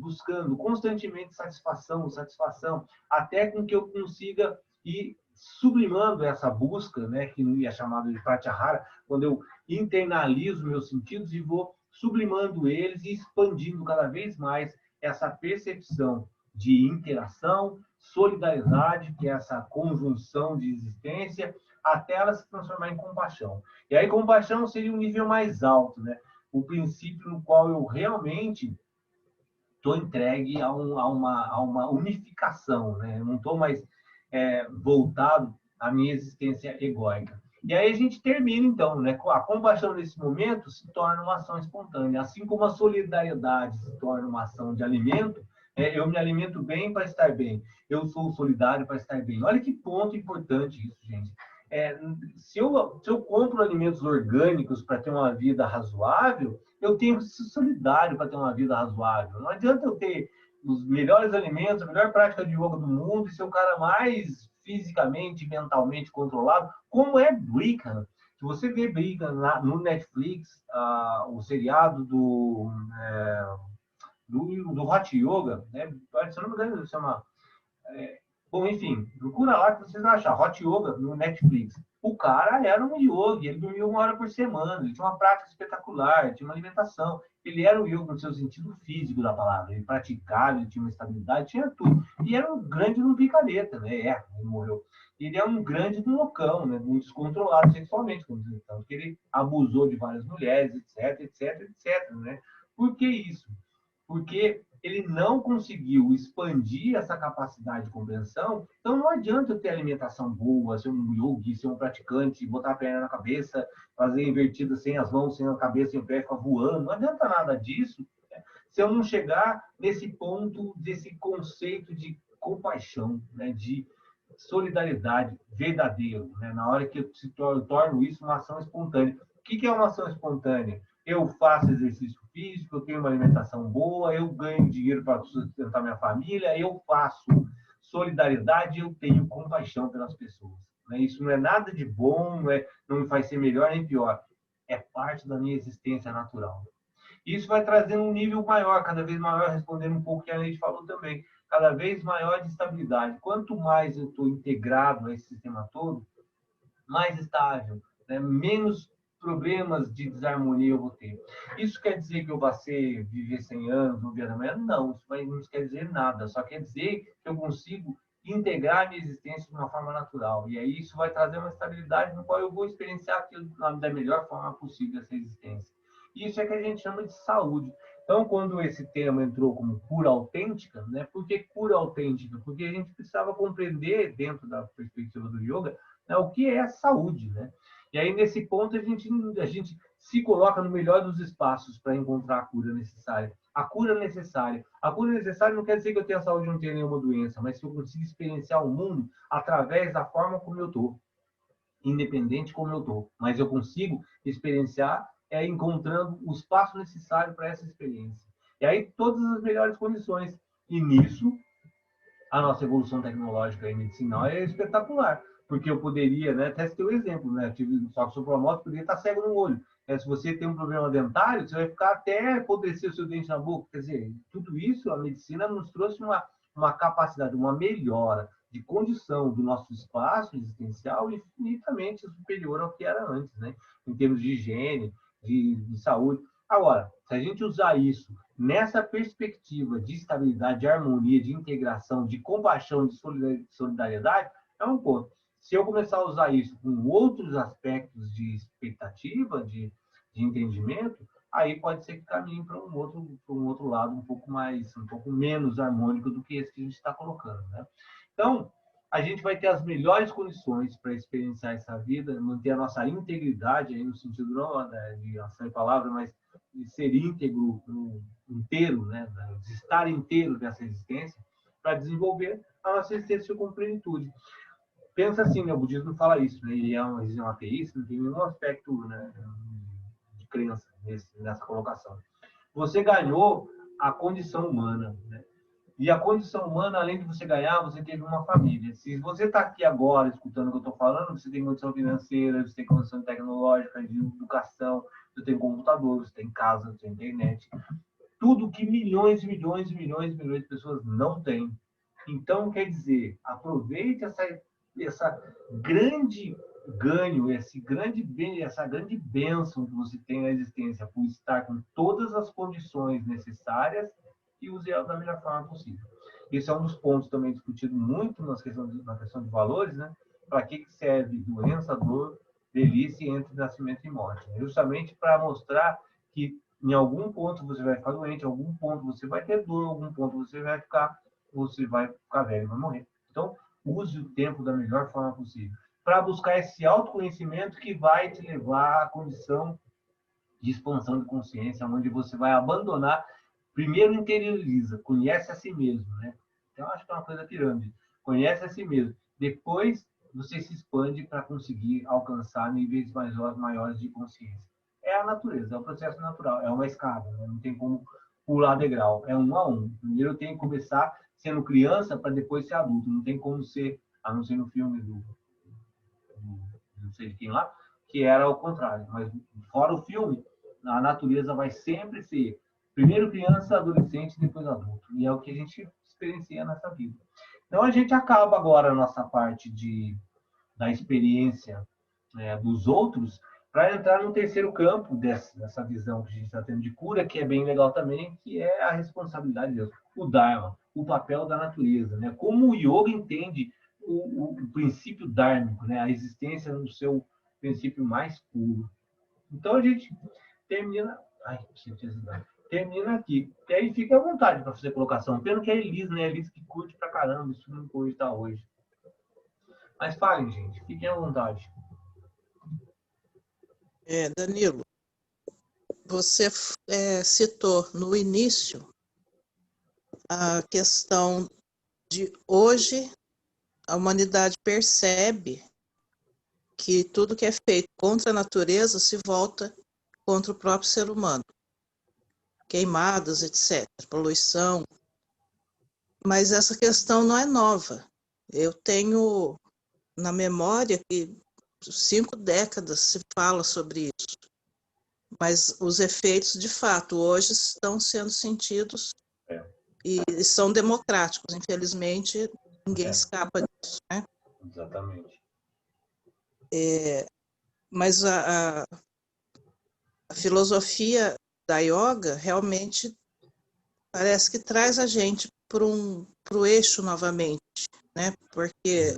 constantemente satisfação, até com que eu consiga ir sublimando essa busca, né, que é chamada de pratyahara, quando eu internalizo meus sentidos e vou sublimando eles e expandindo cada vez mais essa percepção de interação, solidariedade, que é essa conjunção de existência, até ela se transformar em compaixão. E aí compaixão seria um nível mais alto, né? O princípio no qual eu realmente estou entregue a uma unificação, né? Eu não estou mais voltado à minha existência egóica. E aí a gente termina, então, né? A compaixão nesse momento se torna uma ação espontânea, assim como a solidariedade se torna uma ação de alimento. Eu me alimento bem para estar bem, eu sou solidário para estar bem. Olha que ponto importante isso, gente. Se eu compro alimentos orgânicos para ter uma vida razoável, eu tenho que ser solidário para ter uma vida razoável. Não adianta eu ter os melhores alimentos, a melhor prática de yoga do mundo e ser o cara mais fisicamente, mentalmente controlado, como é Bikram. Se você vê Bikram no Netflix, o seriado do Hot Yoga, né? Se não me engano, se chama Bom, enfim, procura lá que vocês vão achar. Hot Yoga no Netflix. O cara era um yogi, ele dormia 1 hora por semana, ele tinha uma prática espetacular, tinha uma alimentação. Ele era um yogi no seu sentido físico da palavra. Ele praticava, ele tinha uma estabilidade, tinha tudo. E era um grande no picareta, né? Ele morreu. Ele é um grande do loucão, né? Muito descontrolado sexualmente, como dizer, tanto que ele abusou de várias mulheres, etc, etc, etc, né? Por que isso? Porque ele não conseguiu expandir essa capacidade de compreensão, então não adianta eu ter alimentação boa, ser um yogi, ser um praticante, botar a perna na cabeça, fazer invertida sem as mãos, sem a cabeça, sem o pé, ficar voando, não adianta nada disso, né, se eu não chegar nesse ponto desse conceito de compaixão, né, de solidariedade verdadeiro, né, na hora que eu torno isso uma ação espontânea. O que é uma ação espontânea? Eu faço exercício físico, eu tenho uma alimentação boa, eu ganho dinheiro para sustentar minha família, eu faço solidariedade, eu tenho compaixão pelas pessoas. Isso não é nada de bom, não me faz ser melhor nem pior. É parte da minha existência natural. Isso vai trazendo um nível maior, cada vez maior, respondendo um pouco o que a Neide falou também, cada vez maior de estabilidade. Quanto mais eu estou integrado a esse sistema todo, mais estável, né? Menos problemas de desarmonia eu vou ter. Isso quer dizer que eu vou viver 100 anos, no dia da manhã? Não, isso não quer dizer nada. Só quer dizer que eu consigo integrar a minha existência de uma forma natural. E aí isso vai trazer uma estabilidade no qual eu vou experienciar aquilo da melhor forma possível, essa existência. Isso é que a gente chama de saúde. Então, quando esse tema entrou como cura autêntica, né? Por que cura autêntica? Porque a gente precisava compreender, dentro da perspectiva do yoga, né, o que é a saúde, né? E aí, nesse ponto, a gente se coloca no melhor dos espaços para encontrar a cura necessária. A cura necessária. A cura necessária não quer dizer que eu tenha saúde e não tenha nenhuma doença, mas que eu consiga experienciar o mundo através da forma como eu estou, independente como eu estou. Mas eu consigo experienciar encontrando o espaço necessário para essa experiência. E aí, todas as melhores condições. E nisso, a nossa evolução tecnológica e medicinal é espetacular, porque eu poderia, né, até ter um exemplo, né, só que sou promoto, poderia estar cego no olho. Se você tem um problema dentário, você vai ficar até apodrecer o seu dente na boca. Quer dizer, tudo isso, a medicina nos trouxe uma capacidade, uma melhora de condição do nosso espaço existencial infinitamente superior ao que era antes, né, em termos de higiene, de saúde. Agora, se a gente usar isso nessa perspectiva de estabilidade, de harmonia, de integração, de compaixão, de solidariedade, é um ponto. Se eu começar a usar isso com outros aspectos de expectativa, de entendimento, aí pode ser que caminhe para um outro lado um pouco menos harmônico do que esse que a gente está colocando, né? Então, a gente vai ter as melhores condições para experienciar essa vida, manter a nossa integridade, aí no sentido não, né, de ação e palavra, mas de ser íntegro, inteiro, né, de estar inteiro nessa existência, para desenvolver a nossa existência com plenitude. Pensa assim, né, o budismo fala isso, né, ele é um ateísta, não tem nenhum aspecto, né, de crença nessa colocação. Você ganhou a condição humana, né? E a condição humana, além de você ganhar, você teve uma família. Se você está aqui agora escutando o que eu estou falando, você tem condição financeira, você tem condição tecnológica, de educação, você tem computador, você tem casa, você tem internet. Tudo que milhões e milhões e milhões e milhões de pessoas não têm. Então, quer dizer, aproveite essa grande ganho, essa grande bênção que você tem na existência por estar com todas as condições necessárias e use ela da melhor forma possível. Esse é um dos pontos também discutido muito na questão de valores, né? Para que serve doença, dor, velhice entre nascimento e morte? Justamente para mostrar que em algum ponto você vai ficar doente, em algum ponto você vai ter dor, em algum ponto você vai ficar velho, vai morrer. Então, use o tempo da melhor forma possível para buscar esse autoconhecimento que vai te levar à condição de expansão de consciência, onde você vai abandonar. Primeiro interioriza, conhece a si mesmo, né? Então, acho que é uma coisa pirâmide. Conhece a si mesmo. Depois, você se expande para conseguir alcançar níveis maiores de consciência. É a natureza, é o processo natural, é uma escada, né? Não tem como pular degrau, é um a um. Primeiro eu tenho que começar sendo criança para depois ser adulto. Não tem como ser, a não ser no filme do não sei de quem lá, que era o contrário. Mas fora o filme, a natureza vai sempre ser primeiro criança, adolescente, depois adulto. E é o que a gente experiencia nessa vida. Então, a gente acaba agora a nossa parte da experiência, né, dos outros, para entrar no terceiro campo dessa visão que a gente está tendo de cura, que é bem legal também, que é a responsabilidade de Deus, o Dharma, o papel da natureza, né? Como o yoga entende o princípio dármico, né? A existência no seu princípio mais puro. Então a gente termina. Ai, termina aqui. E aí fica à vontade para fazer colocação. Pena que é Elis, né? Elis que curte pra caramba, isso não curte tá hoje. Mas falem, gente, fiquem à vontade. Danilo, você citou no início a questão de hoje a humanidade percebe que tudo que é feito contra a natureza se volta contra o próprio ser humano. Queimadas, etc., poluição. Mas essa questão não é nova. Eu tenho na memória que 5 décadas se fala sobre isso. Mas os efeitos, de fato, hoje estão sendo sentidos e são democráticos. Infelizmente, ninguém escapa disso, né? Exatamente. Mas a filosofia da yoga realmente parece que traz a gente para o eixo novamente, né? Porque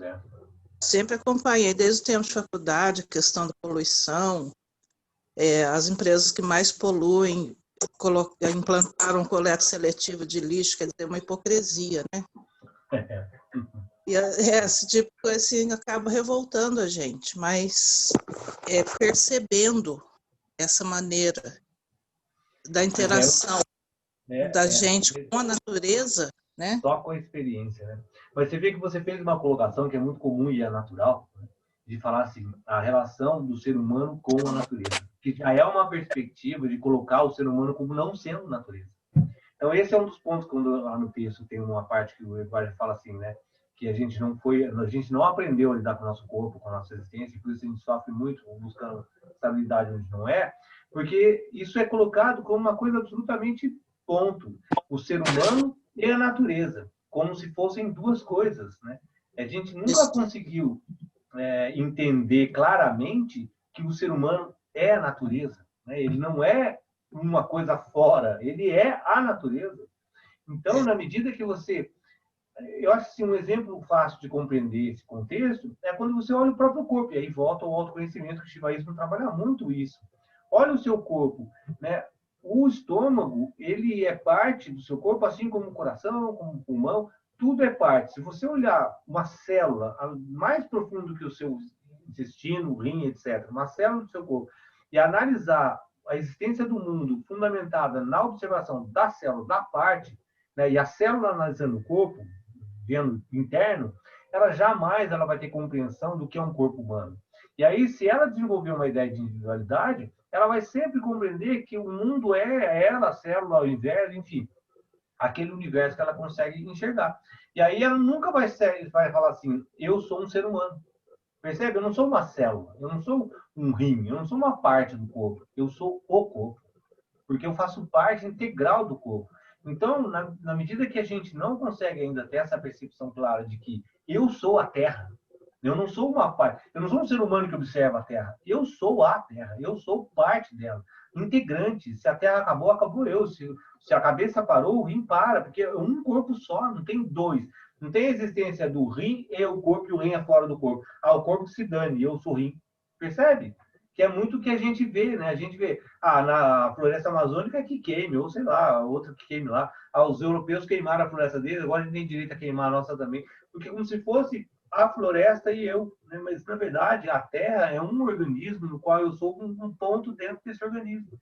sempre acompanhei, desde o tempo de faculdade, a questão da poluição, as empresas que mais poluem implantaram coleta seletiva de lixo, quer dizer, uma hipocrisia, né? E esse tipo de coisa assim, acaba revoltando a gente, mas percebendo essa maneira da interação da gente com a natureza, né? Só com a experiência, né? Mas você vê que você fez uma colocação que é muito comum e é natural, né? De falar assim, a relação do ser humano com a natureza, que já é uma perspectiva de colocar o ser humano como não sendo natureza. Então, esse é um dos pontos, quando lá no texto tem uma parte que o Eduardo fala assim, né? Que a gente não aprendeu a lidar com o nosso corpo, com a nossa existência, e por isso a gente sofre muito buscando estabilidade onde não é, porque isso é colocado como uma coisa absolutamente ponto. O ser humano e a natureza, como se fossem duas coisas, né? A gente nunca conseguiu entender claramente que o ser humano é a natureza, né? Ele não é uma coisa fora, ele é a natureza. Então, na medida que você... Eu acho assim, um exemplo fácil de compreender esse contexto é quando você olha o próprio corpo, e aí volta ao autoconhecimento, que o Shivaísmo trabalha muito isso. Olha o seu corpo, né? O estômago, ele é parte do seu corpo, assim como o coração, como o pulmão, tudo é parte. Se você olhar uma célula mais profundo que o seu intestino, rim, etc., uma célula do seu corpo, e analisar a existência do mundo fundamentada na observação da célula, da parte, né, e a célula analisando o corpo, vendo interno, ela vai ter compreensão do que é um corpo humano. E aí, se ela desenvolver uma ideia de individualidade, ela vai sempre compreender que o mundo é ela, a célula, o universo, enfim, aquele universo que ela consegue enxergar. E aí ela nunca vai falar assim, eu sou um ser humano. Percebe? Eu não sou uma célula, eu não sou um rim, eu não sou uma parte do corpo, eu sou o corpo. Porque eu faço parte integral do corpo. Então, na medida que a gente não consegue ainda ter essa percepção clara de que eu sou a Terra, eu não sou uma parte, eu não sou um ser humano que observa a Terra, eu sou a Terra, eu sou parte dela, integrante. Se a Terra acabou, acabou eu. Se a cabeça parou, o rim para, porque é um corpo só, não tem dois. Não tem a existência do rim e o corpo, e o rim é fora do corpo. O corpo se dane, eu sou rim. Percebe? Que é muito o que a gente vê, né? A gente vê, na floresta amazônica que queime, ou sei lá, outra que queime lá. Os europeus queimaram a floresta deles, agora a gente tem direito a queimar a nossa também. Porque como se fosse a floresta e eu, né? Mas na verdade a Terra é um organismo no qual eu sou um ponto dentro desse organismo.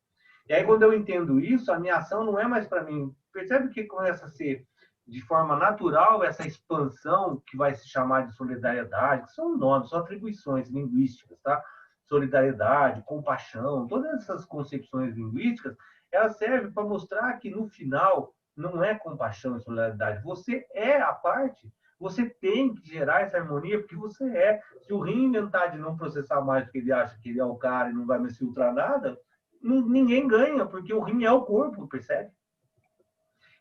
E aí quando eu entendo isso, a minha ação não é mais para mim. Percebe que começa a ser de forma natural essa expansão que vai se chamar de solidariedade, que são nomes, são atribuições linguísticas, tá? Solidariedade, compaixão, todas essas concepções linguísticas, elas servem para mostrar que no final não é compaixão e solidariedade, você é a parte. Você tem que gerar essa harmonia porque você é. Se o rim inventar de não processar mais porque ele acha que ele é o cara e não vai mais filtrar nada, ninguém ganha, porque o rim é o corpo, percebe?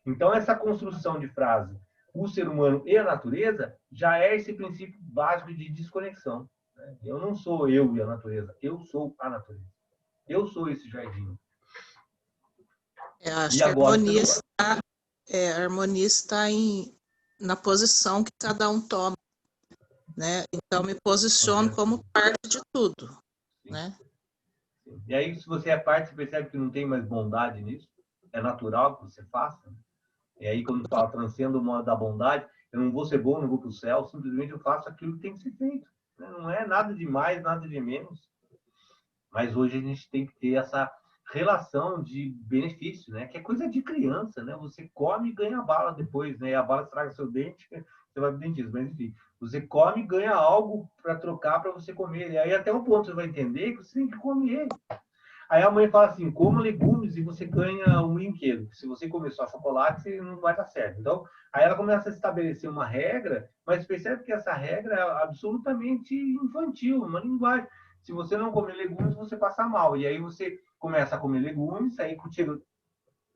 Então, essa construção de frase, o ser humano e a natureza, já é esse princípio básico de desconexão. Né? Eu não sou eu e a natureza, eu sou a natureza. Eu sou esse jardim. Acho E que agora, a harmonia está na posição que cada um toma, né? Então, me posiciono como parte de tudo, né? E aí, se você é parte, você percebe que não tem mais bondade nisso. É natural que você faça. E aí, quando fala transcendo o modo da bondade, eu não vou ser bom, não vou para o céu, simplesmente eu faço aquilo que tem que ser feito. Não é nada de mais, nada de menos. Mas hoje a gente tem que ter essa relação de benefício, né? Que é coisa de criança, né? Você come e ganha bala depois, né? E a bala estraga seu dente, você vai pro dentista. Mas enfim, você come e ganha algo para trocar para você comer. E aí até um ponto você vai entender que você tem que comer. Aí a mãe fala assim, coma legumes e você ganha um brinquedo. Se você comer só chocolate, não vai dar certo. Então, aí ela começa a estabelecer uma regra, mas percebe que essa regra é absolutamente infantil, uma linguagem. Se você não comer legumes, você passa mal. E aí você começa a comer legumes, aí contigo,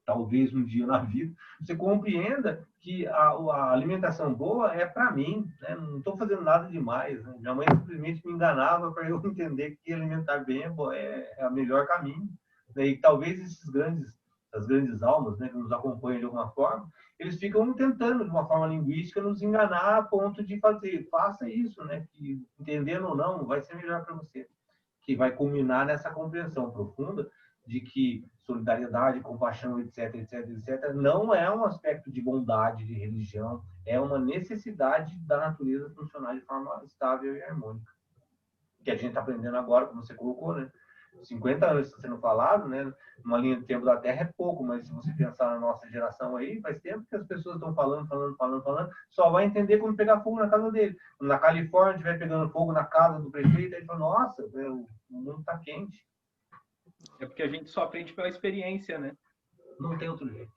talvez um dia na vida, você compreenda que a alimentação boa é para mim, né? Não estou fazendo nada demais. Né? Minha mãe simplesmente me enganava para eu entender que alimentar bem é o melhor caminho. Né? E talvez as grandes almas, né, que nos acompanham de alguma forma, eles ficam tentando, de uma forma linguística, nos enganar a ponto de faça isso, né? Que, entendendo ou não, vai ser melhor para você. Que vai culminar nessa compreensão profunda de que solidariedade, compaixão, etc, etc, etc, não é um aspecto de bondade, de religião, é uma necessidade da natureza funcionar de forma estável e harmônica. Que a gente está aprendendo agora, como você colocou, né? 50 anos está sendo falado, né? Uma linha de tempo da Terra é pouco, mas se você pensar na nossa geração aí, faz tempo que as pessoas estão falando, só vai entender como pegar fogo na casa dele. Na Califórnia, estiver pegando fogo na casa do prefeito, aí fala, nossa, o mundo está quente. É porque a gente só aprende pela experiência, né? Não tem outro jeito.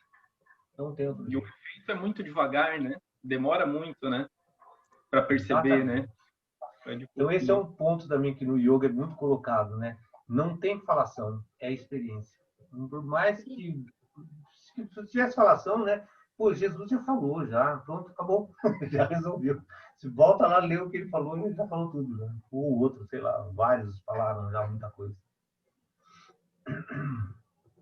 Não tem outro jeito. E o efeito é muito devagar, né? Demora muito, né? Para perceber, exatamente, né? Então, esse é um ponto também que no yoga é muito colocado, né? Não tem falação, é experiência. Por mais que se tivesse falação, né? Pô, Jesus já falou, já, pronto, acabou, já resolveu. Se volta lá, lê o que ele falou, ele já falou tudo, né? Ou o outro, sei lá, vários falaram já muita coisa.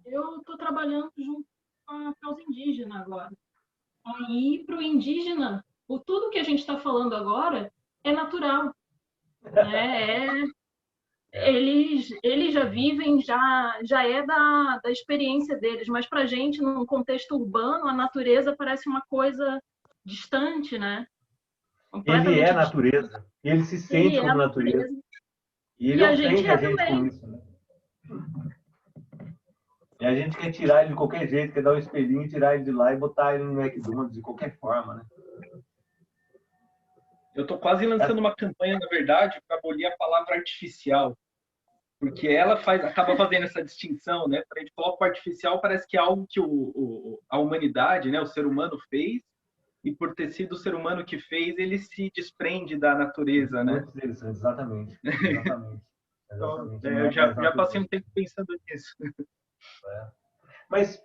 Eu estou trabalhando junto com a causa indígena agora. Aí, para o indígena, tudo que a gente está falando agora é natural. Né? Eles já vivem, já é da experiência deles, mas para a gente, num contexto urbano, a natureza parece uma coisa distante, né? Ele é natureza, ele se sente ele como natureza. E ele a ofende gente a gente com isso, né? E a gente quer tirar ele de qualquer jeito, quer dar um espelhinho, tirar ele de lá e botar ele no McDonald's de qualquer forma, né? Eu estou quase lançando uma campanha, na verdade, para abolir a palavra artificial. Porque ela acaba fazendo essa distinção, né? Quando a gente coloca o artificial, parece que é algo que a humanidade, né, o ser humano fez, e por ter sido o ser humano que fez, ele se desprende da natureza, né? Muito interessante, exatamente. Exatamente. Então, eu já passei um tempo pensando nisso. Mas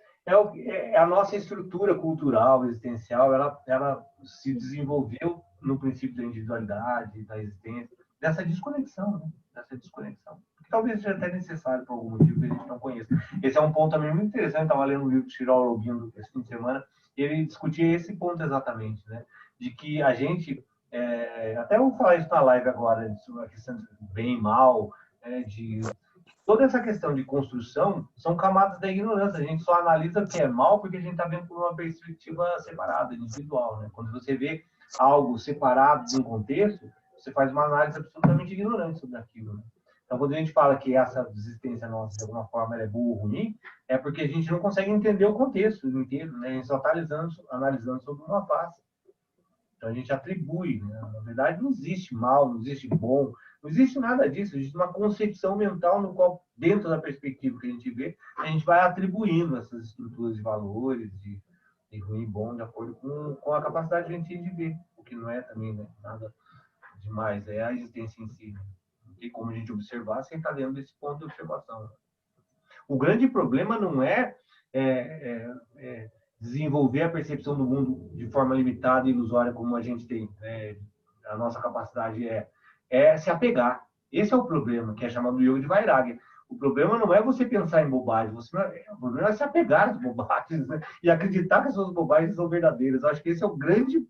a nossa estrutura cultural, existencial, ela se desenvolveu no princípio da individualidade, da existência, dessa desconexão, né? Dessa desconexão. Que talvez seja até necessário por algum motivo que a gente não conheça. Esse é um ponto também muito interessante. Eu estava lendo um livro de Shiro Aurobindo esse fim de semana, e ele discutia esse ponto exatamente, né? De que a gente, até eu vou falar isso na live agora, a questão de bem e mal, de toda essa questão de construção são camadas da ignorância. A gente só analisa o que é mal porque a gente está vendo por uma perspectiva separada, individual. Né? Quando você vê algo separado de um contexto, você faz uma análise absolutamente ignorante sobre aquilo. Né? Então, quando a gente fala que essa existência nossa, de alguma forma, é boa ou ruim, é porque a gente não consegue entender o contexto inteiro. Né? A gente só está analisando sobre uma face. Então, a gente atribui. Né? Na verdade, não existe mal, não existe bom, não existe nada disso, existe uma concepção mental no qual, dentro da perspectiva que a gente vê, a gente vai atribuindo essas estruturas de valores, de ruim e bom, de acordo com a capacidade que a gente tem de ver, o que não é também, né, nada demais, é a existência em si. Né? Não tem como a gente observar sem estar dentro desse ponto de observação. O grande problema não é desenvolver a percepção do mundo de forma limitada e ilusória como a gente tem, né? A nossa capacidade é se apegar. Esse é o problema, que é chamado yoga de Vairagya. O problema não é você pensar em bobagem, o problema é se apegar às bobagens, né? E acreditar que as suas bobagens são verdadeiras. Eu acho que esse é o grande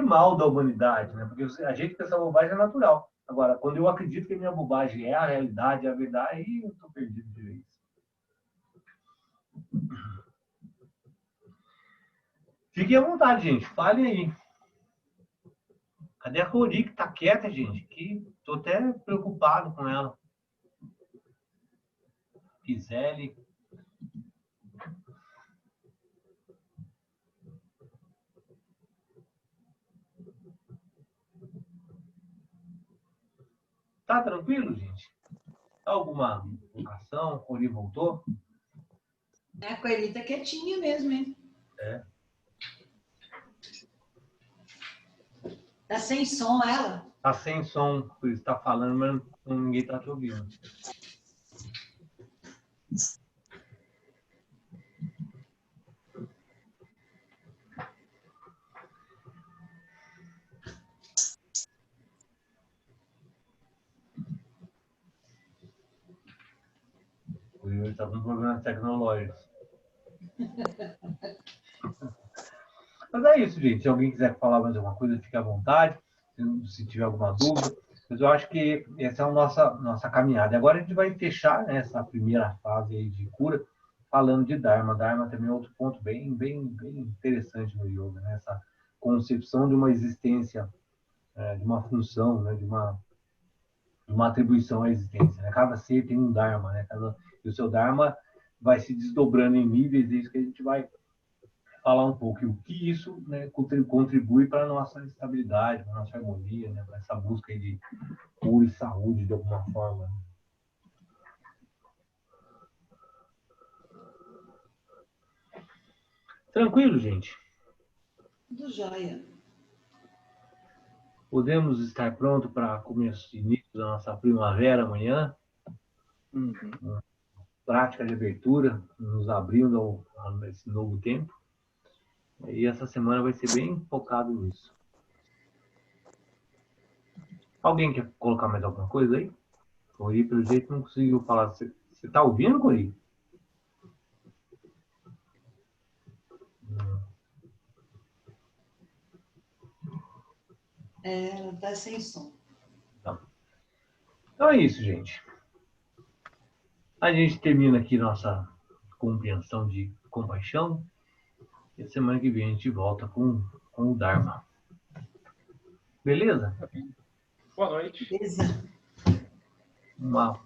mal da humanidade, né? Porque a gente pensa bobagem é natural. Agora, quando eu acredito que a minha bobagem é a realidade, é a verdade, aí eu estou perdido de vez. Fiquem à vontade, gente. Falem aí. Cadê a Cori, que tá quieta, gente? Que tô até preocupado com ela. Gisele. Tá tranquilo, gente? Alguma vocação? Cori voltou? A Coelho tá quietinha mesmo, hein? É. Tá sem som ela? Tá sem som, por isso tá falando, mas ninguém tá te ouvindo. O Yuri está com problemas tecnológicos. Mas é isso, gente. Se alguém quiser falar mais alguma coisa, fique à vontade. Se tiver alguma dúvida. Mas eu acho que essa é a nossa caminhada. Agora a gente vai fechar, né, essa primeira fase aí de cura falando de Dharma. Dharma também é outro ponto bem interessante no yoga, né? Essa concepção de uma existência, de uma função, né, de uma atribuição à existência, né? Cada ser tem um Dharma, né? E o seu Dharma vai se desdobrando em níveis, é isso que a gente vai falar um pouco. E o que isso, né, contribui para a nossa estabilidade, para a nossa harmonia, né? Para essa busca aí de cura e saúde, de alguma forma. Tranquilo, gente? Tudo jóia. Podemos estar prontos para começo, início da nossa primavera amanhã. Prática de abertura, nos abrindo a esse novo tempo. E essa semana vai ser bem focado nisso. Alguém quer colocar mais alguma coisa aí? Cori, pelo jeito, não conseguiu falar. Você está ouvindo, Cori? Ela tá sem som. Tá. Então é isso, gente. A gente termina aqui nossa compreensão de compaixão. E a semana que vem a gente volta com o Dharma. Beleza? Boa noite. Beleza. Uma